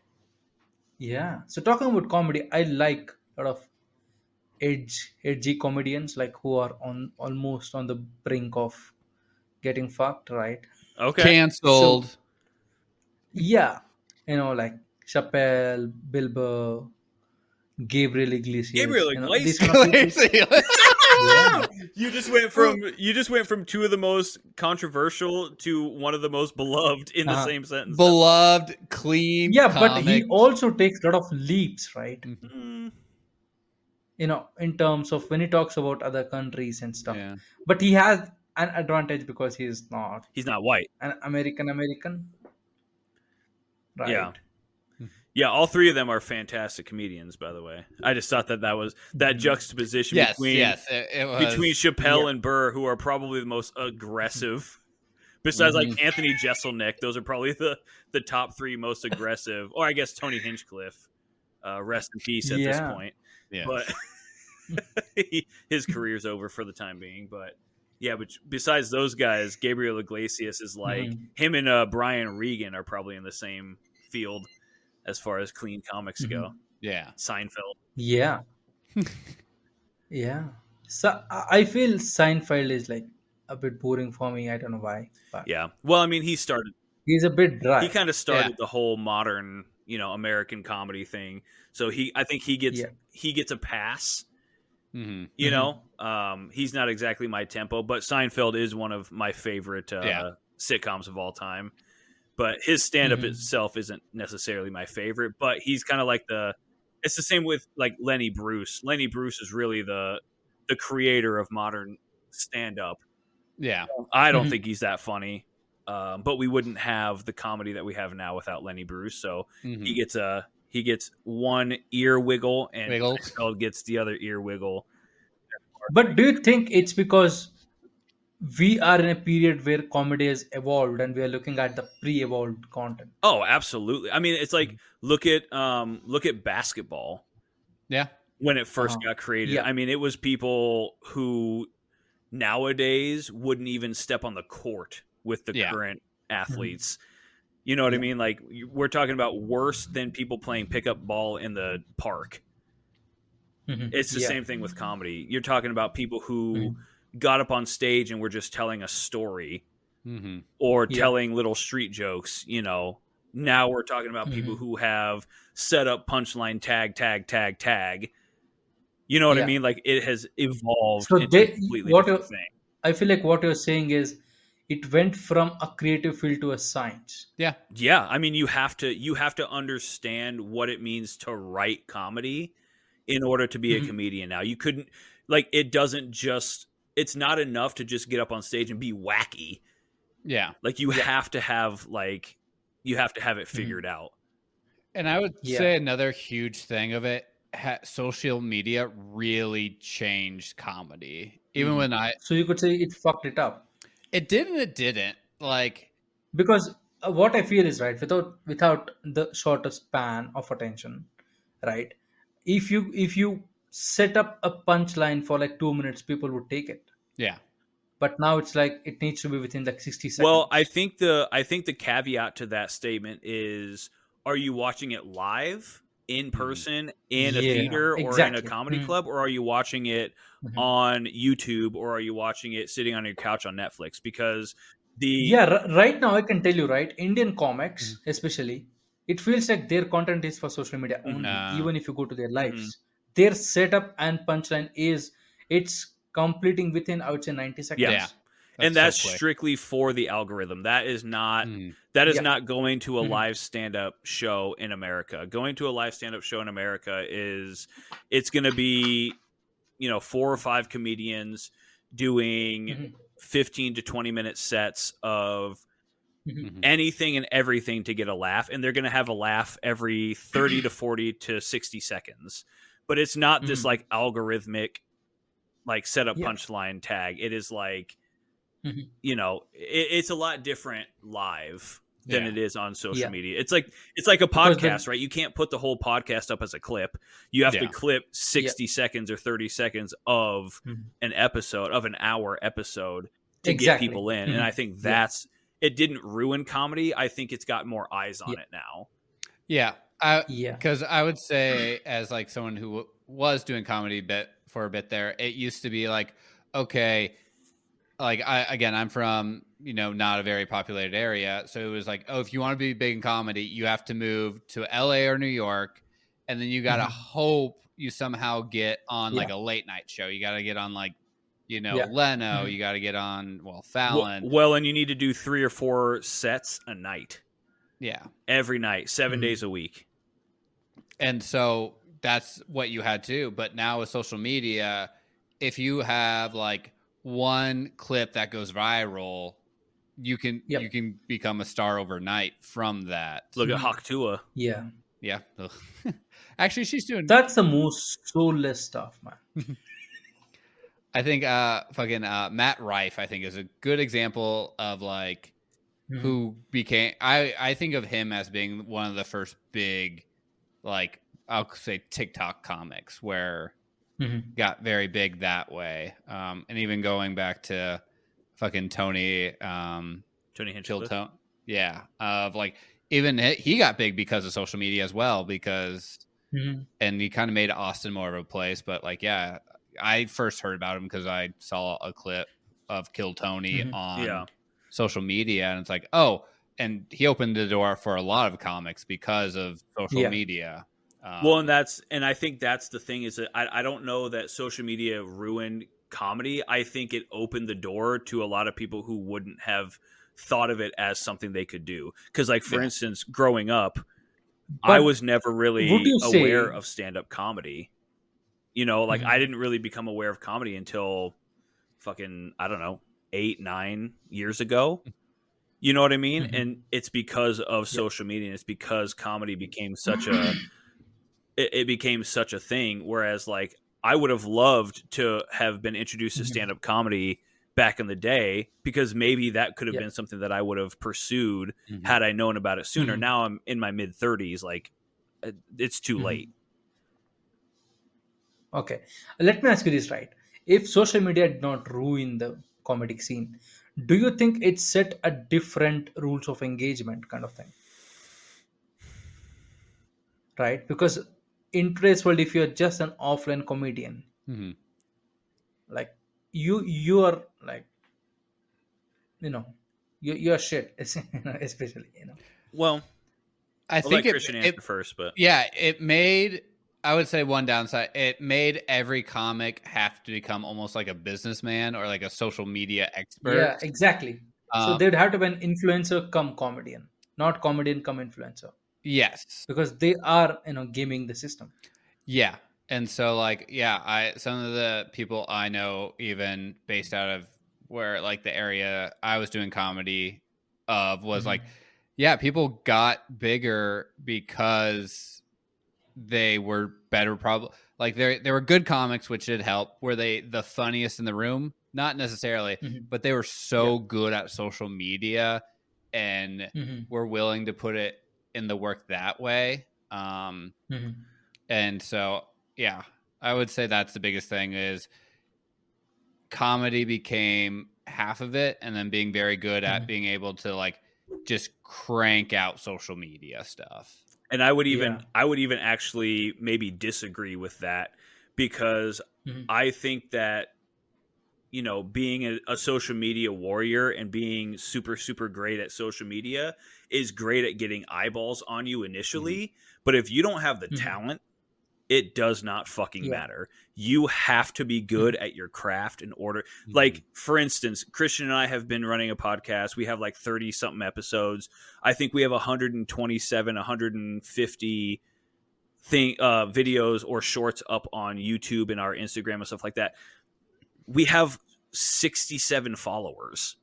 Yeah. So talking about comedy, I like a lot of edgy comedians like who are on almost on the brink of getting fucked, right? Okay. So Canceled. yeah, like Chappelle, Bill Burr, Gabriel Gabriel Iglesias, these Iglesias. kind of people. Yeah. You just went from two of the most controversial to one of the most beloved in the Uh-huh. same sentence. Beloved, clean Yeah, but he comic. also takes a lot of leaps, right? Mhm. Mm, In terms of when he talks about other countries and stuff. Yeah. But he has an advantage because he is not he's not white. an American, Yeah. right? Yeah, all three of them are fantastic comedians, by the way. I just thought that was that Mhm. juxtaposition Yes. between Yes. It between was. Yeah. Chappelle and Burr, who are probably the most aggressive. Besides, like Mhm. Anthony Jeselnik, those are probably the top three most aggressive. Or I guess Tony Hinchcliffe, rest in peace at this Yeah. point. Yeah. But his career's over for the time being. But yeah, but besides those guys, Gabriel Iglesias is like Mhm. him and Brian Regan are probably in the same field as far as clean comics go. Mhm. Yeah. Seinfeld. Yeah. Yeah. So I feel Seinfeld is like a bit boring for me. I don't know why, but Yeah. Well, I mean, he's a bit he dry. kind of Yeah. started the whole modern, American comedy thing. So I think Yeah. he gets a pass. Hmm. Mhm. He's not exactly my tempo, but Seinfeld is one of my favorite Yeah. sitcoms of all time. But his stand up Mhm. itself isn't necessarily my favorite. But he's kind of like it's the same with like Lenny Bruce. Lenny Bruce is really the creator of modern stand up. Yeah. I don't Mhm. think he's that funny, but we wouldn't have the comedy that we have now without Lenny Bruce. So Hmm. he gets one ear wiggle, and Wiggle. Seinfeld gets the other ear wiggle. But do you think it's because we are in a period where comedy has evolved and we are looking at the pre-evolved content? Oh, absolutely. I mean, it's like look at basketball Yeah. when it first Uh-huh. got created. Yeah. I mean, it was people who nowadays wouldn't even step on the court with the Yeah. current Mhm. athletes. You know what I Yeah. mean? Like we're talking about worse than people playing pickup ball in the park. Mhm. It's the Yeah. same thing with comedy. You're talking about people who Mhm. got up on stage and were just telling a story Hmm. or Yeah. telling little street jokes. Now we're talking about people Mhm. who have set up punchline tag, tag, tag, tag. You know what I Yeah. mean? Like it has evolved So into a completely different thing. I feel like what you're saying is it went from a creative field to a science. Yeah. Yeah, I mean you have to understand what it means to write comedy in order to be a Mhm. comedian now. You couldn't like it doesn't just it's not enough to just get up on stage and be wacky. Yeah. Like you Yeah. have to have it Mhm. figured out. And I would Yeah. say another huge thing of it, social media really changed comedy. Even Mhm. when So you could say it fucked it up it did and it didn't. Like, because what I feel is right without the shorter span of attention, right? If you set up a punchline for like 2 minutes, people would take it. yeah. but now it's like it needs to be within like 60 Well, seconds. I think the caveat to that statement is: are you watching it live in person in a Yeah, theater or in a exactly. comedy club, or are you watching it Mhm. on YouTube, or are you watching it sitting on your couch on Netflix? Because the Yeah, right now I can tell you, right? Indian Mhm. comics, especially, it feels like their content is for social media Mhm, only. Uh, Even if you go to their mhm. lives, their setup and punchline is it's completing within, I would say, 90 Yeah, yeah, seconds. and that's so that's quick. strictly for the algorithm. Mhm. That is Yeah. not going to a Mhm. live stand-up show in America. Going to a live stand-up show in America it's going to be, you know, 4 or 5 comedians doing Mhm. 15 to 20 minute sets of Mhm. Mhm. anything and everything to get a laugh, and they're going to have a laugh every 30 to 40 to 60 seconds. But it's not this Mhm. like algorithmic like setup Yeah. punchline tag. It is like, Mhm. you know, it's a lot different live than Yeah. it is on social Yeah. media. It's like a Because podcast, the right? You can't put the whole podcast up as a clip. You have to Yeah. clip yeah. 60 seconds or 30 seconds of Mhm. an episode, of an hour episode, to get Exactly. people in. And I Mhm. think Yeah. that's it. Didn't ruin comedy. I think it's got more eyes Yeah. on it now. Yeah. Yeah. Because I would say, as like someone who was doing comedy bit for a bit there, it used to be like, okay, like I'm from, not a very populated area, so it was like, oh, if you want to be big in comedy, you have to move to LA or New York, and then you got to Mhm. hope you somehow get on Yeah. like a late night show. You got to get on like, Yeah. Leno, Mhm. you got to get on, well, Fallon. Well, and you need to do 3 or 4 sets a night, Yeah. every night, 7 days Mhm. a week. And so that's what you had to. But now with social media, if you have like one clip that goes viral, you can Yep. become a star overnight from that. Look at Mhm. Haktua. Yeah. Yeah. Ugh. Actually, she's doing. That's the most soulless stuff, man. I think fucking Matt Rife, I think, is a good example of like Mhm. who became. I think of him as being one of the first big, like, I'll say TikTok comics where Mhm. got very big that way. And even going back to fucking Tony, Tony Chill Hinchcliffe. Tone, yeah, of like even he got big because of social media as well, because Mhm. and he kind of made Austin more of a place. But like, yeah, I first heard about him because I saw a clip of Kill Tony Mhm. on Yeah. social media, and it's like, oh, and he opened the door for a lot of comics because of social Yeah. media. Well, and I think that's the thing, is that I don't know that social media ruined comedy. I think it opened the door to a lot of people who wouldn't have thought of it as something they could do. Because, like, for Yeah. instance, growing up, I But was never would really you aware say? of stand up comedy. You know, like, I Mhm. didn't really become aware of comedy until fucking, I don't know, 8, 9 years ago. You know what I mean? Mhm. And it's because of Yep. social media, and it's because comedy became it became such a thing. Whereas, like, I would have loved to have been introduced to Mhm. stand up comedy back in the day, because maybe that could have Yep. been something that I would have pursued Mhm. had I known about it sooner. Mhm. Now I'm in my mid 30s. Like, it's too late. Mhm. Okay. Let me ask you this, right? If social media did not ruin the comedic scene, do you think it set a different rules of engagement kind of thing? Right? Because in today's world, if you're just an offline comedian, Mhm. like you are like, you know, you're shit, especially, Well, I I'll think let Christian it answer first, but yeah, it made, I would say, one downside. It made every comic have to become almost like a businessman or like a social media expert. Yeah, exactly. So Uh, they'd have to be an influencer come comedian, not comedian come influencer, yes, because they are, gaming the system. yeah, and so like, yeah, I some of the people I know, even based out of where like the area I was doing comedy of, was like, Mhm. yeah, people got bigger because they were better, probably like they were good comics, which did help. Were they the funniest in the room? Not necessarily, Mhm. but they were Yeah. so good at social media and Mhm. were willing to put it in the work that way. Mhm. And so, yeah, I would say that's the biggest thing is comedy became half of it, and then being very good at being able to like just crank out social media stuff. And I would even actually maybe disagree with that, because I think that, you know, being a social media warrior and being super, super great at social media is great at getting eyeballs on you initially. But if you don't have the talent, it does not fucking matter. You have to be good at your craft in order. Like, for instance, Christian and I have been running a podcast. We have like 30 something episodes. I think we have 127, 150 videos or shorts up on YouTube and our Instagram and stuff like that. We have 67 followers.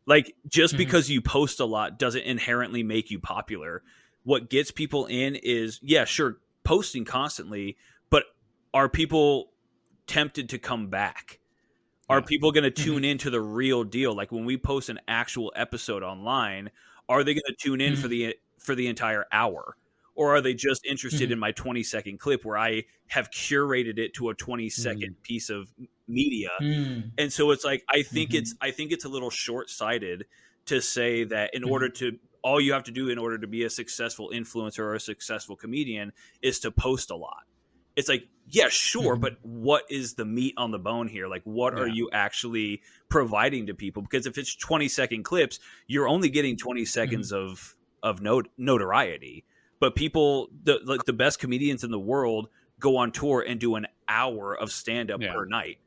Like, just because you post a lot doesn't inherently make you popular. What gets people in is, yeah, sure, posting constantly, but are people tempted to come back? Are people going to tune into the real deal? Like, when we post an actual episode online, are they going to tune in for the entire hour? Or are they just interested in my 20-second clip where I have curated it to a 20-second piece of media? And so it's like, I think it's a little short-sighted to say that in order to, all you have to do in order to be a successful influencer or a successful comedian is to post a lot. It's like, yeah, sure, but what is the meat on the bone here? Like, what are you actually providing to people? Because if it's 20-second clips, you're only getting 20 seconds of notoriety. But people, the best comedians in the world go on tour and do an hour of stand-up per night.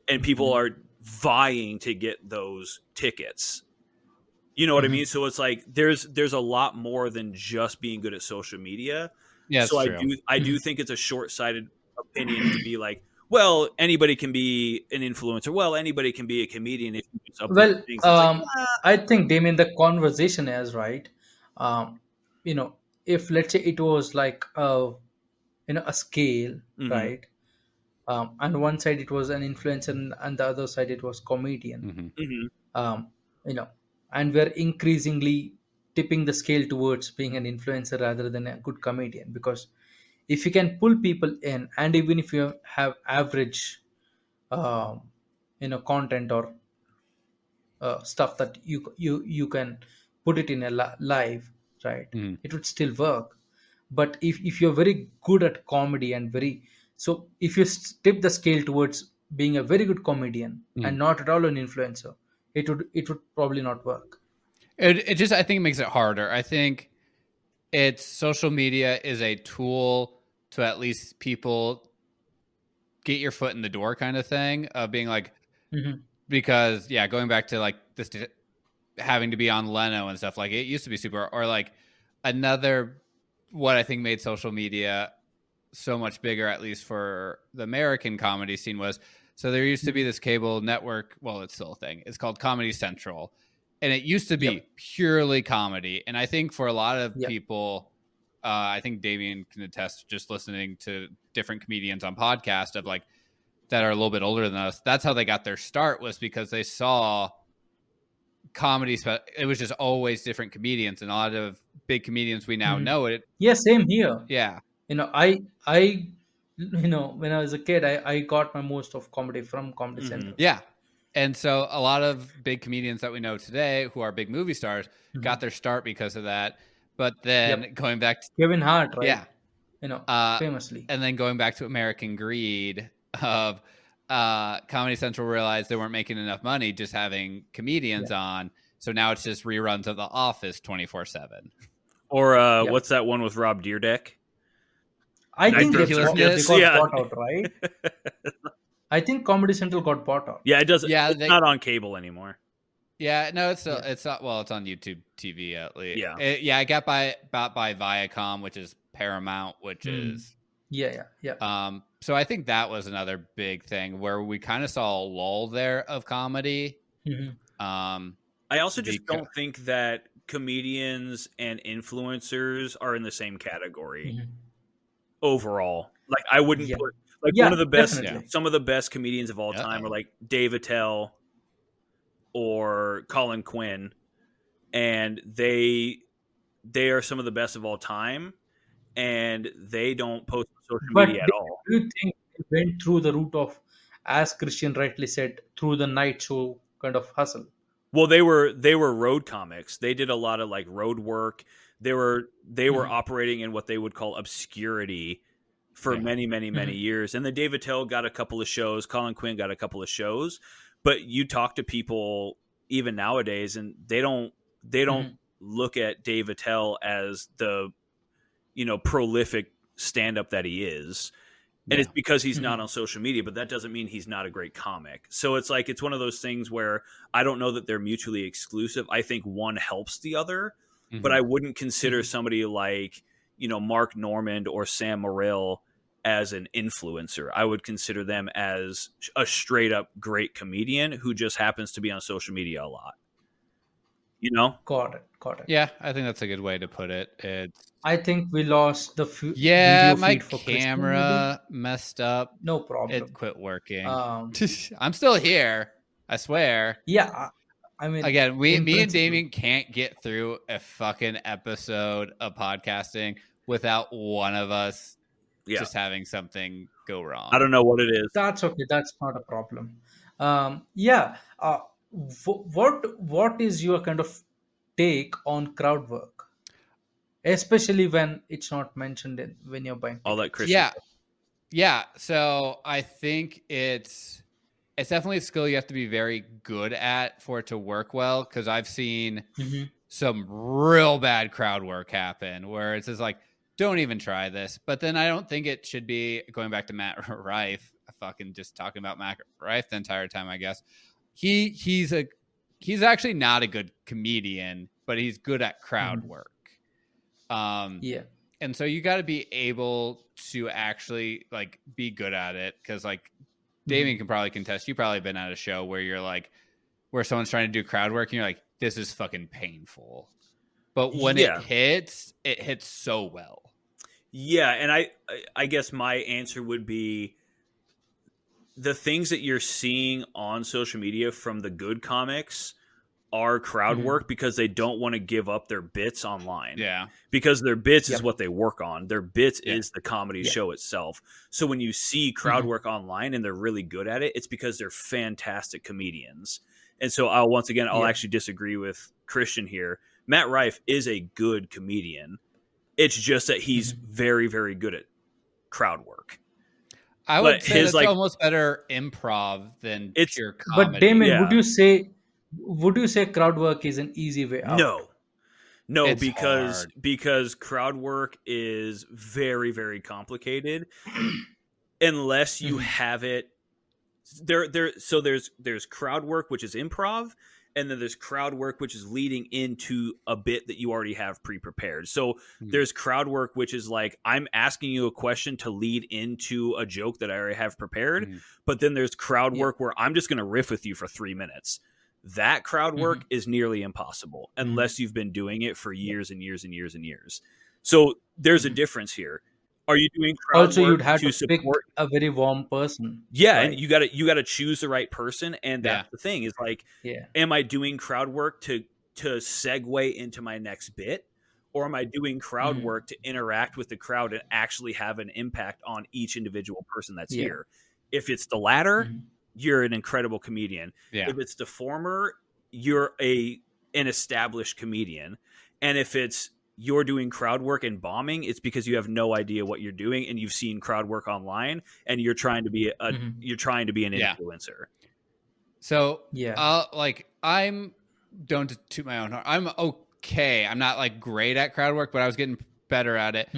And people are vying to get those tickets. You know what I mean? So it's like there's a lot more than just being good at social media. Yeah, so true. I do think it's a short-sighted opinion to be like, well, anybody can be an influencer. Well, anybody can be a comedian if you just upload Well, things. It's like, I think, Damien, the conversation is right. Um, you know, if let's say it was like a scale, right? On one side it was an influencer, and the other side it was comedian. Um, you know, and we're increasingly tipping the scale towards being an influencer rather than a good comedian, because if you can pull people in, and even if you have average, um, content or stuff that you can put it in a live, right, it would still work. But if you're very good at comedy and very, so if you tip the scale towards being a very good comedian and not at all an influencer, it would probably not work. It just, I think it makes it harder. I think it's, social media is a tool to at least people get your foot in the door kind of thing of being like, because going back to like this having to be on Leno and stuff, like it used to be super, or like another, what I think made social media so much bigger, at least for the American comedy scene, was, so there used to be this cable network, well, it's still a thing, it's called Comedy Central, and it used to be purely comedy. And I think for a lot of people, I think Damien can attest, just listening to different comedians on podcasts of like that are a little bit older than us, that's how they got their start, was because they saw comedy. It was just always different comedians, and a lot of big comedians we now know it. Yeah, same here. Yeah. I when I was a kid, I got my most of comedy from Comedy Central. Yeah. And so a lot of big comedians that we know today who are big movie stars got their start because of that. But then going back to Kevin Hart, right? Yeah. Famously. And then going back to American Greed of Comedy Central realized they weren't making enough money just having comedians on. So now it's just reruns of The Office 24/7. Or what's that one with Rob Dyrdek? I think they Ridiculousness. got bought out, right? I think Comedy Central got bought out. Yeah, it doesn't. Yeah, it's not on cable anymore. Yeah, no, it's still, it's not. Well, it's on YouTube TV at least. Yeah, it got bought by Viacom, which is Paramount, which is yeah. So I think that was another big thing where we kind of saw a lull there of comedy. I also just don't think that comedians and influencers are in the same category overall. Like, I wouldn't put, like, one of the best, some of the best comedians of all time are like Dave Attell or Colin Quinn, and they are some of the best of all time, and they don't post on social media at all. Do you think they went through the route of as Christian rightly said, through the night show kind of hustle. Well, they were road comics. They did a lot of like road work. They were operating in what they would call obscurity for many years. And then Dave Attell got a couple of shows. Colin Quinn got a couple of shows. But you talk to people even nowadays, and they don't look at Dave Attell as the prolific stand-up that he is. And it's because he's not on social media, but that doesn't mean he's not a great comic. So it's like, it's one of those things where I don't know that they're mutually exclusive. I think one helps the other, but I wouldn't consider somebody like, Mark Normand or Sam Morril as an influencer. I would consider them as a straight up great comedian who just happens to be on social media a lot. Got it. Yeah, I think that's a good way to put it. I think we lost the yeah, video my feed for camera messed up. No problem. It quit working. Um, I'm still here. I swear. yeah, I mean, Again, me and principle- Damien can't get through a fucking episode of podcasting without one of us just having something go wrong. I don't know what it is. That's okay. That's not a problem. Yeah. What is your kind of take on crowd work, especially when it's not mentioned when you're buying? I'll let Christian. Yeah. So I think it's definitely a skill you have to be very good at for it to work well. Because I've seen some real bad crowd work happen where it's just like, don't even try this. But then I don't think it should be going back to Matt Rife. Fucking just talking about Matt Rife the entire time, I guess. He's actually not a good comedian, but he's good at crowd work. Yeah. And so you got to be able to actually like be good at it. Cause like Damien can probably contest. You've probably been at a show where you're like, where someone's trying to do crowd work and you're like, this is fucking painful. But when it hits so well. Yeah. And I guess my answer would be the things that you're seeing on social media from the good comics are crowd work because they don't want to give up their bits online. Yeah. Because their bits is what they work on. Their bits is the comedy show itself. So when you see crowd work online and they're really good at it, it's because they're fantastic comedians. And so I'll actually disagree with Christian here. Matt Rife is a good comedian. It's just that he's very, very good at crowd work. I would say it's almost better improv than pure comedy. But Damon, would you say crowd work is an easy way out? No, It's because crowd work is very, very complicated unless you have it. So there's crowd work, which is improv, and then there's crowd work, which is leading into a bit that you already have pre-prepared. So there's crowd work, which is like, I'm asking you a question to lead into a joke that I already have prepared. But then there's crowd work where I'm just going to riff with you for 3 minutes. That crowd work is nearly impossible unless you've been doing it for years and years and years and years. So there's a difference here. Are you doing crowd also work you'd have to support pick a very warm person? Yeah, right? and you gotta choose the right person, and that's the thing is like, am I doing crowd work to segue into my next bit, or am I doing crowd work to interact with the crowd and actually have an impact on each individual person that's here? If it's the latter, you're an incredible comedian. If it's the former, you're an established comedian, and if it's you're doing crowd work and bombing, it's because you have no idea what you're doing and you've seen crowd work online and you're trying to be an influencer. So I'm don't toot my own horn. I'm okay. I'm not like great at crowd work, but I was getting better at it.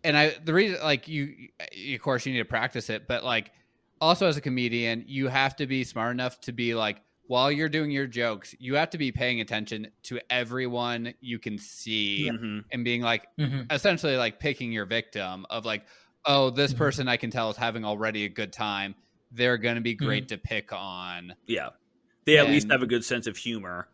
And the reason like you of course you need to practice it, but like also as a comedian, you have to be smart enough to be like, while you're doing your jokes, you have to be paying attention to everyone you can see and being like, essentially like picking your victim of like, oh, this person I can tell is having already a good time. They're going to be great to pick on. Yeah. They at least have a good sense of humor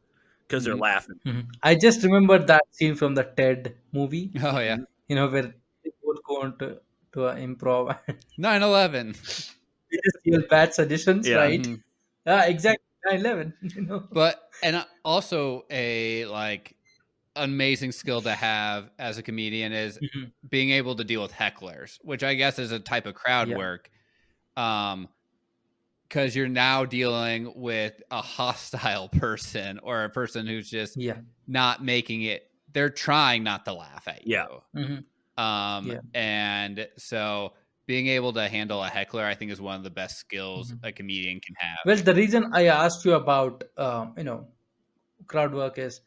because they're laughing. I just remembered that scene from the TED movie. Oh, yeah. Where they both go into an improv. 9/11. They just steal bad suggestions, right? Exactly. 9/11, But and also a like amazing skill to have as a comedian is being able to deal with hecklers, which I guess is a type of crowd work. because you're now dealing with a hostile person or a person who's just Yeah. not making it. They're trying not to laugh at you. Mhm. Yeah. And so being able to handle a heckler, I think, is one of the best skills Mhm. a comedian can have. Well, the reason I asked you about crowd work is,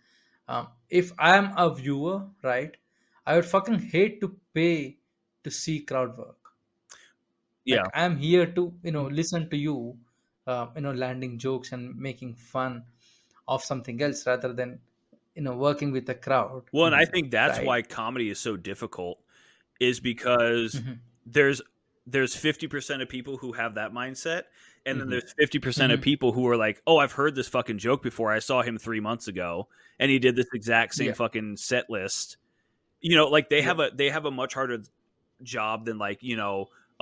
if I am a viewer, right, I would fucking hate to pay to see crowd work. Yeah. Like, I'm here to listen to you, landing jokes and making fun of something else rather than working with a crowd, Well, and I think that's right? why comedy is so difficult, is because Mhm. there's 50% of people who have that mindset, and then Mhm. there's 50% of Mhm. people who are like, "Oh, I've heard this fucking joke before. I saw him 3 months ago, and he did this exact same Yeah. fucking set list." Like they Yeah. have a much harder job than like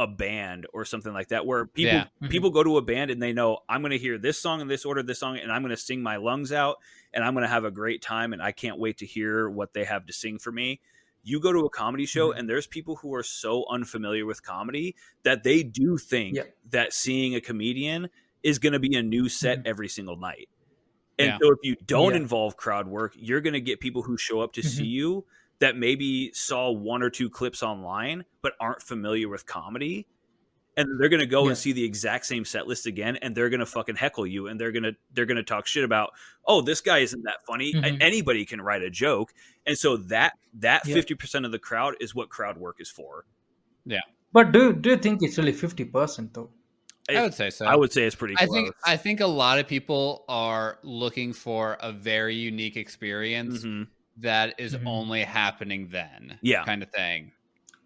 a band or something like that, where Yeah. Mhm. people go to a band and they know I'm going to hear this song in this order, this song, and I'm going to sing my lungs out, and I'm going to have a great time, and I can't wait to hear what they have to sing for me. You go to a comedy show Mhm. and there's people who are so unfamiliar with comedy that they do think Yeah. that seeing a comedian is going to be a new set Mhm. every single night. And Yeah. so if you don't Yeah. involve crowd work, you're going to get people who show up to see Mhm. you that maybe saw one or two clips online but aren't familiar with comedy, and they're going to go and Yeah. see the exact same set list again, and they're going to fucking heckle you, and they're going to talk shit about, "Oh, this guy isn't that funny. Mhm. Anybody can write a joke." And so that Yeah. 50% of the crowd is what crowd work is for. Yeah. But do you think it's really 50% though? I It, would say I so. would say it's pretty close. I think a lot of people are looking for a very unique experience Hmm. that is Mhm. only happening then, Yeah. kind of thing.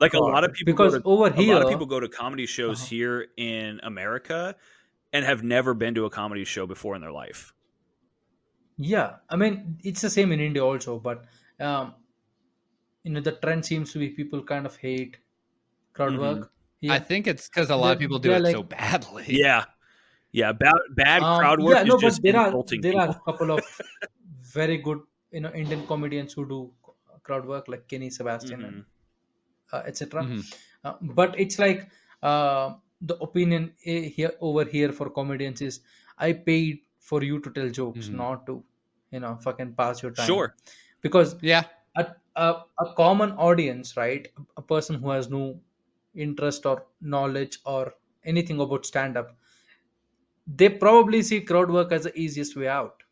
Like Got it. Because over a lot of here, people go to comedy shows uh here in America and have never been to a comedy show before in their life. yeah, I mean it's the same in India also, but um, the trend seems to be people kind of hate crowd Hmm. work I here. think it's because a lot of They're people do they're it so like, badly. Yeah. Yeah. Bad crowd work yeah, is no, just but insulting there are people. a couple of very good Indian comedians who do crowd work, like Kenny Sebastian and Hmm. etc. Mhm. But it's like, the opinion here over here for comedians is, I paid for you to tell jokes, Mhm. not to fucking pass your time. Sure. Because Yeah. a common audience, right, a person who has no interest or knowledge or anything about stand up, they probably see crowd work as the easiest way out,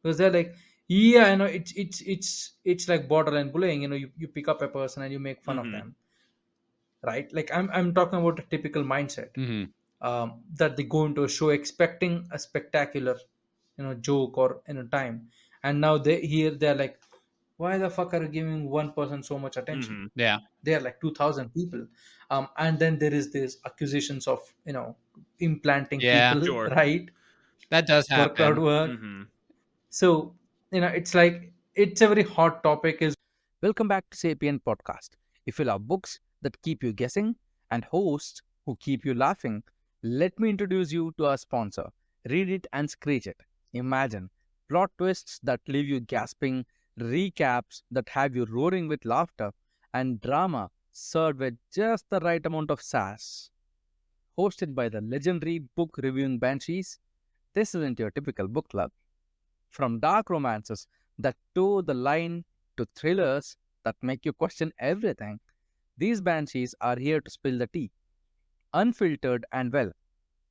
because they're like, yeah, it's like borderline bullying. You pick up a person and you make fun of Hmm. them, right? Like, I'm talking about a typical mindset, Mhm. that they go into a show expecting a spectacular joke or time, and now they're like, why the fuck are you giving one person so much attention? Hmm. Yeah. They are like 2,000 people. And then there is this accusations of implanting Yeah. people Sure. right, That does for crowd happen. work. Hmm. So it's like, it's a very hot topic. Is Welcome back to Sapien Podcast. If you love books that keep you guessing and hosts who keep you laughing, let me introduce you to our sponsor. Read it and screech it. Imagine plot twists that leave you gasping, recaps that have you roaring with laughter, and drama served with just the right amount of sass. Hosted by the legendary book reviewing banshees, this isn't your typical book club. From dark romances that toe the line to thrillers that make you question everything, these banshees are here to spill the tea, unfiltered and well,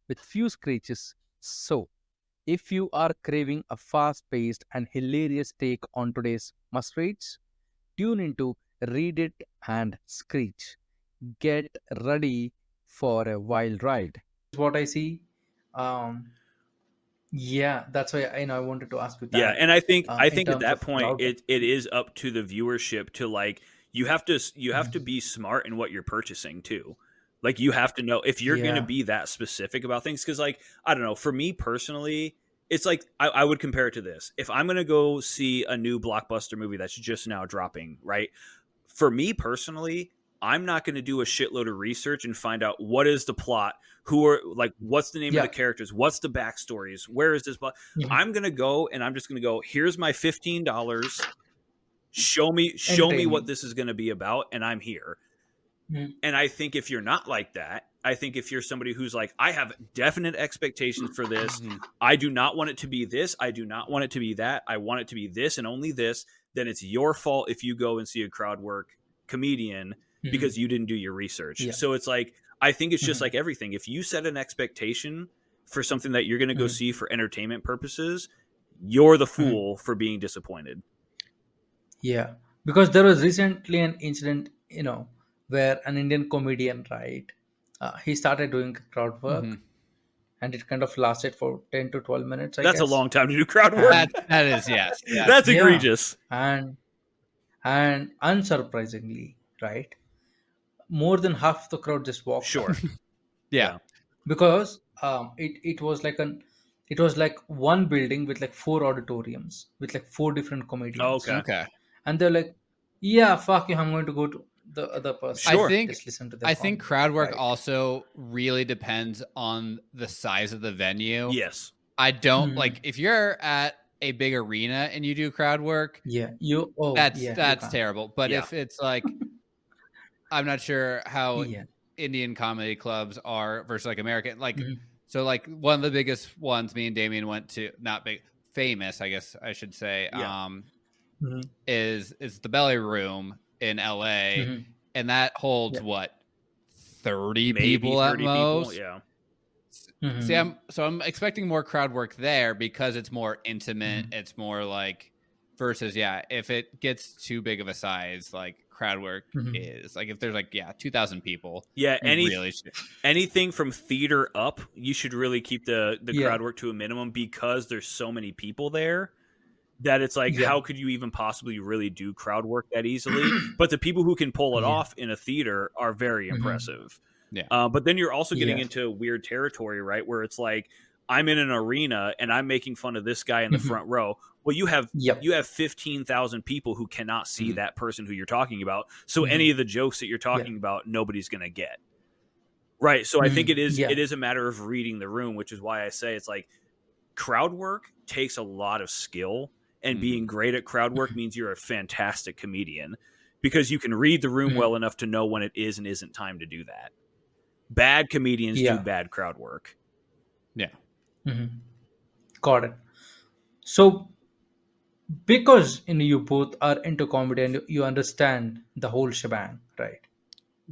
with few screeches. So, if you are craving a fast paced and hilarious take on today's must reads, tune into Read It and Screech. Get ready for a wild ride. Is what I see. Um, yeah, that's why I wanted to ask you Yeah, that. and I In think at terms that of point crowd. it is up to the viewership to like you have to be smart in what you're purchasing too. Like you have to know if you're going to Yeah. be that specific about things, because like I don't know, for me personally, it's like I would compare it to this. If I'm going to go see a new blockbuster movie that's just now dropping, right? For me personally, I'm not going to do a shitload of research and find out what is the plot, who are like, what's the name of the Yeah. characters, what's the backstories, where is this plot. Mhm. I'm going to go and I'm just going to go, here's my $15. Show me what Entertain this is going to be about, and I'm here. me. And I think if you're not like that, I think if you're somebody who's like, I have definite expectations for this, Mhm. I do not want it to be this, I do not want it to be that, I want it to be this and only this, then it's your fault if you go and see a crowd work comedian because you didn't do your research. Yeah. So it's like, I think it's just Mhm. like everything. If you set an expectation for something that you're going to go see for entertainment purposes, you're the fool for being disappointed. Yeah, because there was recently an incident, where an Indian comedian, right? He started doing crowd work, Mhm. and it kind of lasted for 10 to 12 minutes, I That's a guess. long time to do crowd work. And That is, yes. That's yeah, egregious. and unsurprisingly, right? More than half the crowd just walked Sure. out Yeah. because it was like one building with like four auditoriums with like four different comedians, Okay. Okay. and they're like, "Yeah, fuck you, I'm going to go to the other person. I Sure. think Just listen to I their think comedy." crowd work Right? also really depends on the size of the venue. Yes. I don't Mhm. like if you're at a big arena and you do crowd work, Yeah, you. Oh, yeah, you that's can't. terrible. But Yeah. if it's like I'm not sure how Yeah. Indian comedy clubs are versus like American. Like, Mhm. so like one of the biggest ones me and Damien went to, not big, famous, I guess I should say, Yeah. Mhm. is the Belly Room in LA, Mhm. and that holds Yeah. what 30 Maybe people at 30 people. most. Yeah. See, Mhm. I'm expecting more crowd work there because it's more intimate. Mhm. It's more like versus if it gets too big of a size, like crowd work Mhm. is like if there's like 2,000 people, Yeah. you really should. Anything from theater up, you should really keep the Yeah. crowd work to a minimum because there's so many people there that it's like, Yeah. how could you even possibly really do crowd work that easily? But the people who can pull it Yeah. off in a theater are very Mhm. impressive. Yeah. But then you're also getting Yeah. into weird territory, right? Where it's like, I'm in an arena and I'm making fun of this guy in the Mhm. front row. Well, you have Yep. 15,000 people who cannot see Mhm. that person who you're talking about. So Mhm. any of the jokes that you're talking about, nobody's going to get. Right. So I think Mhm. it Yeah. is a matter of reading the room, which is why I say it's like crowd work takes a lot of skill, and being great at crowd work means you're a fantastic comedian because you can read the room well enough to know when it is and isn't time to do that. Bad comedians do Yeah. bad crowd work. Yeah. Mhm. Got it. So, because you both are into comedy and you understand the whole shebang, right?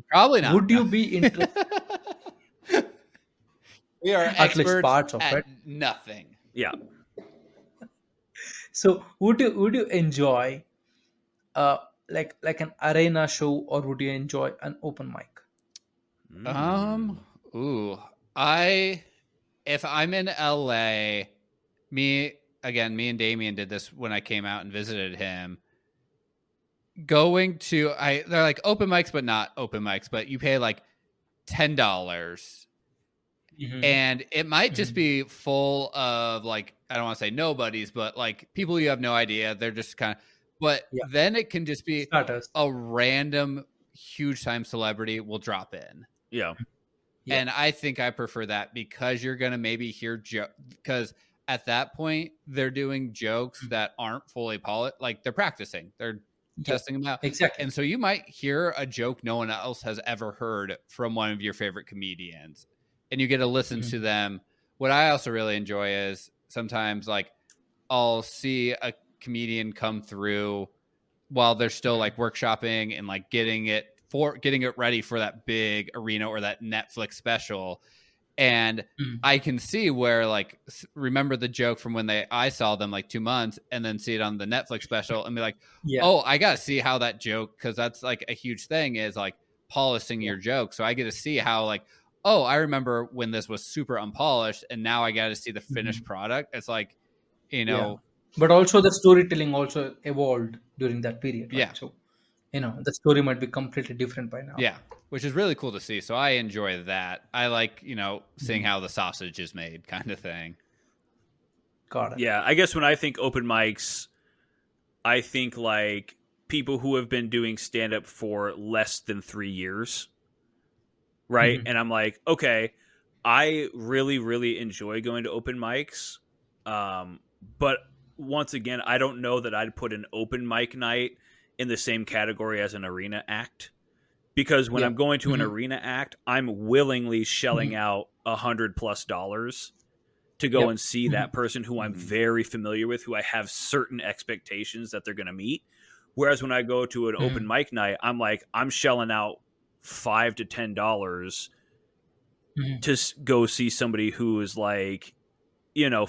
Probably not. Would No. you be interested, We are at least experts parts of at it? nothing. Yeah. So, would you enjoy uh like an arena show, or would you enjoy an open mic? Mm. Ooh, I if I'm in LA, me me and Damien did this when I came out and visited him. Going to they're like open mics, but not open mics, but you pay like $10. Mhm. And it might just Mhm. be full of like, I don't want to say nobodies, but like people you have no idea. They're just kind of, but Yeah. then it can just be Starters. a random huge time celebrity will drop in. Yeah. Yeah. And I think I prefer that because you're going to maybe hear because at that point they're doing jokes that aren't fully polished. Like they're practicing, they're Yeah. testing them out. Exactly. And so you might hear a joke no one else has ever heard from one of your favorite comedians, and you get to listen to Mhm. them. What I also really enjoy is sometimes like I'll see a comedian come through while they're still like workshopping and like getting it ready for that big arena or that Netflix special. And Mhm. I can see where like remember the joke from when I saw them like 2 months and then see it on the Netflix special and be like, Yeah. oh, I got to see how that joke, because that's like a huge thing is like polishing Yeah. your joke. So I get to see how like, oh, I remember when this was super unpolished and now I got to see the finished Mhm. product. It's like, Yeah. But also the storytelling also evolved during that period, yeah, right? So, the story might be completely different by now. yeah, which is really cool to see. So I enjoy that. I like, seeing Mhm. how the sausage is made kind of thing. Got it. Yeah. I guess when I think open mics, I think like people who have been doing stand up for less than 3 years. Right. Mhm. And I'm like, okay, I really, really enjoy going to open mics. But once again, I don't know that I'd put an open mic night in the same category as an arena act because when Yeah. I'm going to an Mhm. arena act, I'm willingly shelling Mhm. out $100+ to go Yep. and see Mhm. that person who I'm Mhm. very familiar with, who I have certain expectations that they're going to meet. Whereas when I go to an open Mhm. mic night, I'm shelling out $5 to $10 Mhm. to go see somebody who is like,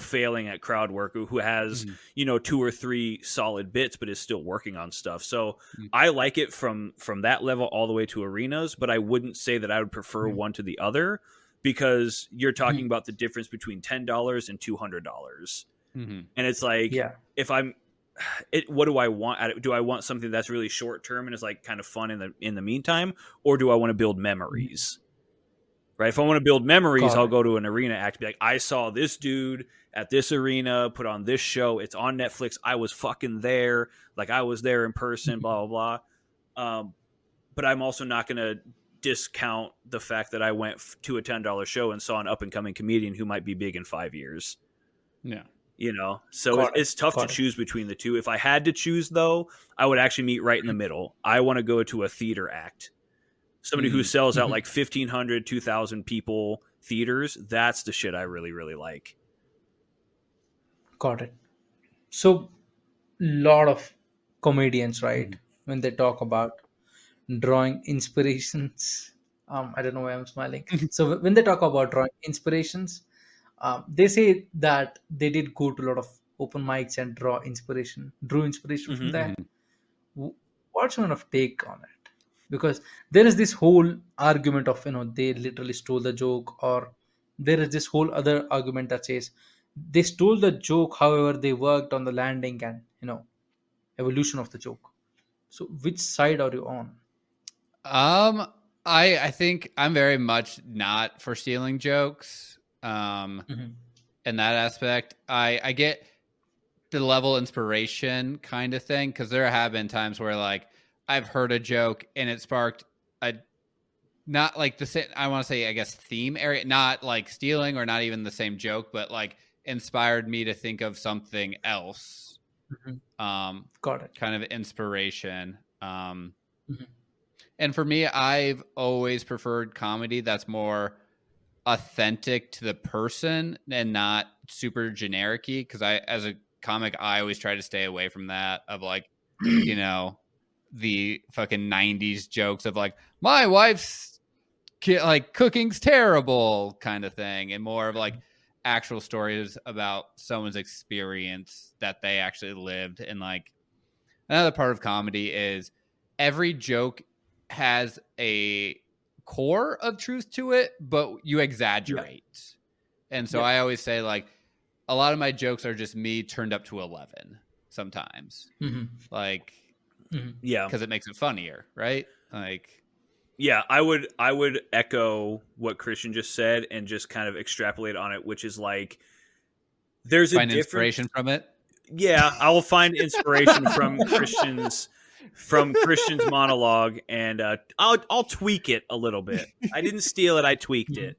failing at crowd work, who has, Mhm. 2 or 3 solid bits, but is still working on stuff. So Mhm. I like it from that level all the way to arenas, but I wouldn't say that I would prefer Mhm. one to the other, because you're talking Mhm. about the difference between $10 and $200. Mhm. And it's like, Yeah. if I'm what do I want? Do I want something that's really short term and is like kind of fun in the meantime, or do I want to build Mhm. memories? Right? If I want to build memories, Got I'll it. go to an arena act, be like, I saw this dude at this arena, put on this show. It's on Netflix. I was fucking there. Like, I was there in person, Mhm. blah, blah, blah. But I'm also not going to discount the fact that I went to a $10 show and saw an up and coming comedian who might be big in 5 years. Yeah. So Got it. it's tough to Got it. choose between the two. If I had to choose, though, I would actually meet right in the middle. I want to go to a theater act. Somebody who Mhm. sells out Mhm. like 1,500, 2,000 people theaters. That's the shit I really, really like. Got it. So, lot of comedians, right, Mhm. when they talk about drawing inspirations, I don't know why I'm smiling. So when they talk about drawing inspirations, they say that they did go to a lot of open mics and drew inspiration from Mm-hmm. there. Mhm. What's your take on it? Because there is this whole argument of, they literally stole the joke, or there is this whole other argument that says they stole the joke, however they worked on the landing and evolution of the joke. So which side are you on? Um, I think I'm very much not for stealing jokes. Mhm. In that aspect, I get the level inspiration kind of thing, because there have been times where like I've heard a joke and it sparked a not like the same, I want to say, I guess, theme area, not like stealing or not even the same joke, but like inspired me to think of something else. Mhm. Um, Got it. Kind of inspiration. Mhm. And for me, I've always preferred comedy that's more authentic to the person and not super generic-y, because as a comic, I always try to stay away from that, of like, you know, the fucking 90s jokes of like, my wife's like cooking's terrible kind of thing, and more of like actual stories about someone's experience that they actually lived. And like another part of comedy is every joke has a core of truth to it, but you Yeah. exaggerate. And so Yeah. I always say like a lot of my jokes are just me turned up to 11 sometimes. Hmm. Like, Hmm. Yeah. because it makes it funnier, right? Like, Yeah, I would echo what Christian just said and just kind of extrapolate on it, which is like, there's a find difference. inspiration from it. Yeah, I will find inspiration from Christian's monologue, and I'll tweak it a little bit. I didn't steal it; I tweaked Hmm. it.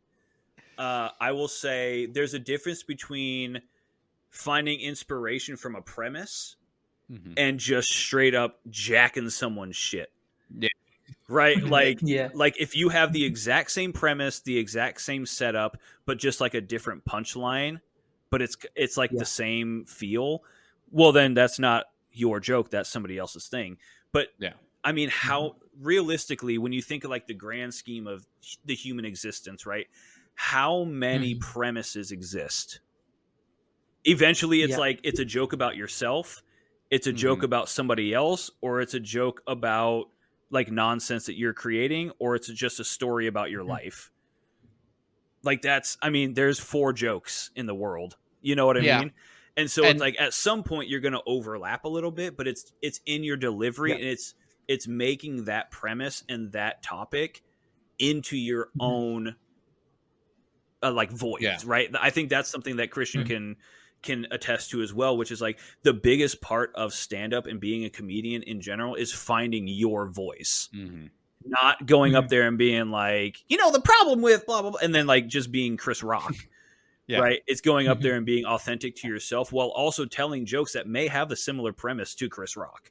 I will say there's a difference between finding inspiration from a premise Mm-hmm. and just straight up jacking someone's shit. Yeah. Right? Like Yeah. like if you have the exact same premise, the exact same setup, but just like a different punchline, but it's like the Yeah. same feel, well then that's not your joke, that's somebody else's thing. But Yeah. I mean, Hmm. how realistically, when you think of like the grand scheme of the human existence, right? How many Hmm. premises exist? Eventually it's Yeah. like it's a joke about yourself, it's a Mm-hmm. joke about somebody else, or it's a joke about like nonsense that you're creating, or it's just a story about your Hmm. life. Like, that's, I mean, there's 4 jokes in the world, you know what I Yeah. mean? And so it's And like at some point you're going to overlap a little bit, but it's in your delivery, Yeah. and it's making that premise and that topic into your Hmm. own like yeah. voice, right? I think that's something that Christian Hmm. can attest to as well, which is like the biggest part of stand up and being a comedian in general is finding your voice. Mm-hmm. Not going up Hmm. there and being like, the problem with blah blah blah, and then like just being Chris Rock, Yeah. right? It's going up there Hmm. and being authentic to yourself while also telling jokes that may have a similar premise to Chris Rock.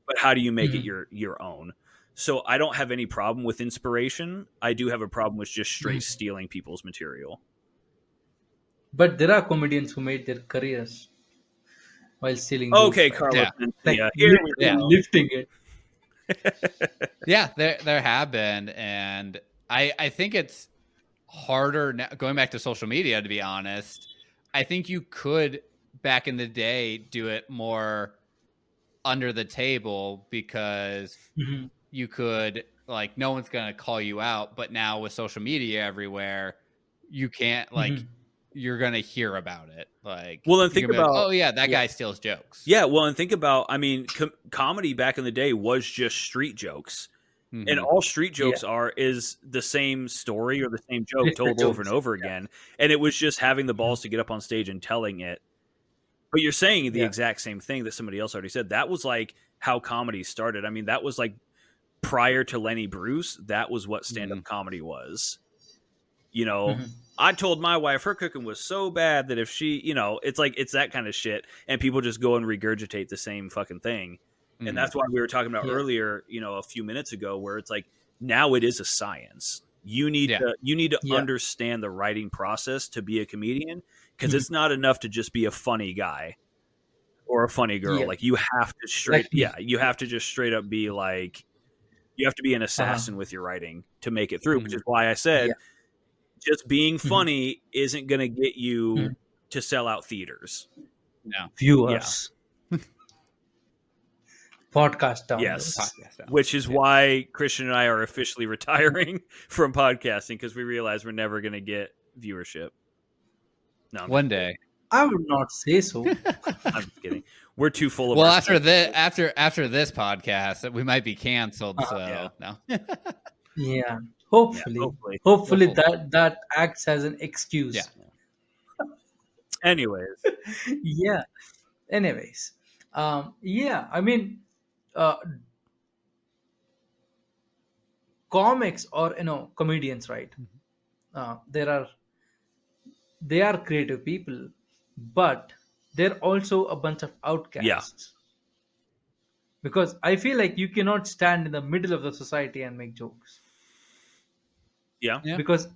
But how do you make it Hmm. your own? So I don't have any problem with inspiration. I do have a problem with just straight Mhm. stealing people's material. But there are comedians who made their careers while stealing jokes, Okay, right? Carlos Yeah. Mencia, Like here we Yeah. literally lifting it. Yeah, there have been, and I think it's harder now, going back to social media, to be honest. I think you could back in the day do it more under the table because Mhm. you could, like, no one's gonna call you out, but now with social media everywhere, you can't, like, Mhm. you're gonna hear about it. Like, Well, then you're think gonna be like, about oh yeah, that Yeah. guy steals jokes. yeah. Well, and think about. I mean, comedy back in the day was just street jokes. And Mhm. all street Yeah. jokes is the same story or the same joke Different told over and jokes. over again. And it was just having the Mhm. balls to get up on stage and telling it. But you're saying the Yeah. exact same thing that somebody else already said. That was like how comedy started. I mean, that was like prior to Lenny Bruce, that was what stand-up Mhm. comedy was. You know, Mhm. I told my wife her cooking was so bad that if she, it's like it's that kind of shit, and people just go and regurgitate the same fucking thing. And Mhm. that's why we were talking about Yeah. earlier, a few minutes ago, where it's like now it is a science. Yeah. You need to Yeah. understand the writing process to be a comedian, because Mhm. it's not enough to just be a funny guy or a funny girl. Yeah. Like you have to Like me. you have to just straight up be like, you have to be an Uh-huh. assassin with your writing to make it through, which Mhm. is why I said Yeah. just being Mhm. funny isn't going to get you Mhm. to sell out theaters. No. Yeah. Viewers. Podcast Yes. downloads. Podcast downloads. Which is Yeah. why Christian and I are officially retiring from podcasting, because we realize we're never going to get viewership. No, I'm One just kidding. day. I would not say so. I'm just kidding. We're too full of Well, ourselves. after this podcast, we might be canceled. So Yeah. no. Yeah. Yeah, Hopefully. hopefully. Hopefully Hopefully. that acts as an Yeah. excuse. Anyways, Yeah. Anyways. Yeah. I mean, uh, comics or comedians, right? There are they are creative people, but they're also a bunch of yeah. outcasts. Because I feel like you cannot stand in the middle of the society and make jokes. Yeah. Yeah. Because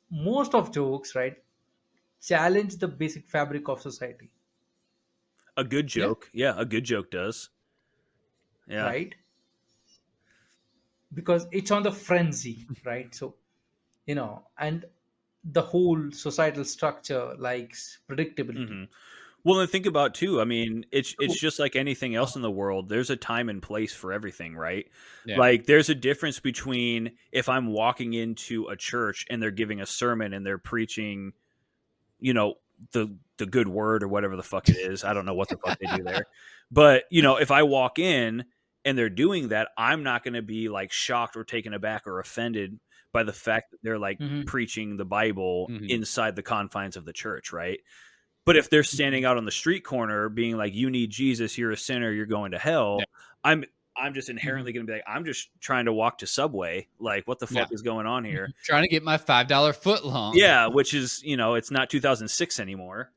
most of jokes, right, challenge the basic fabric of society, A good Yeah. joke. Yeah, a good joke does. Yeah. right? Because it's on the frenzy, right? So, and the whole societal structure likes predictability. hmm Well, and think about too. I mean, it's So, just like anything uh, else in the world. There's a time and place for everything, right? Yeah. Like there's a difference between if I'm walking into a church and they're giving a sermon and they're preaching, you know, the good word or whatever the fuck it is. I don't know what the fuck they do there. But, if I walk in and they're doing that, I'm not going to be like shocked or taken aback or offended by the fact that they're like mhm, preaching the Bible Mhm. inside the confines of the church, right? But if they're mhm, standing out on the street corner being like, "You need Jesus, you're a sinner, you're going to Yeah. hell," I'm just mhm, inherently going to be like, "I'm just trying to walk to Subway. Like, what the fuck Yeah. is going on here?" mhm. Trying to get my $5 foot long. Yeah, which is it's not 2006 anymore.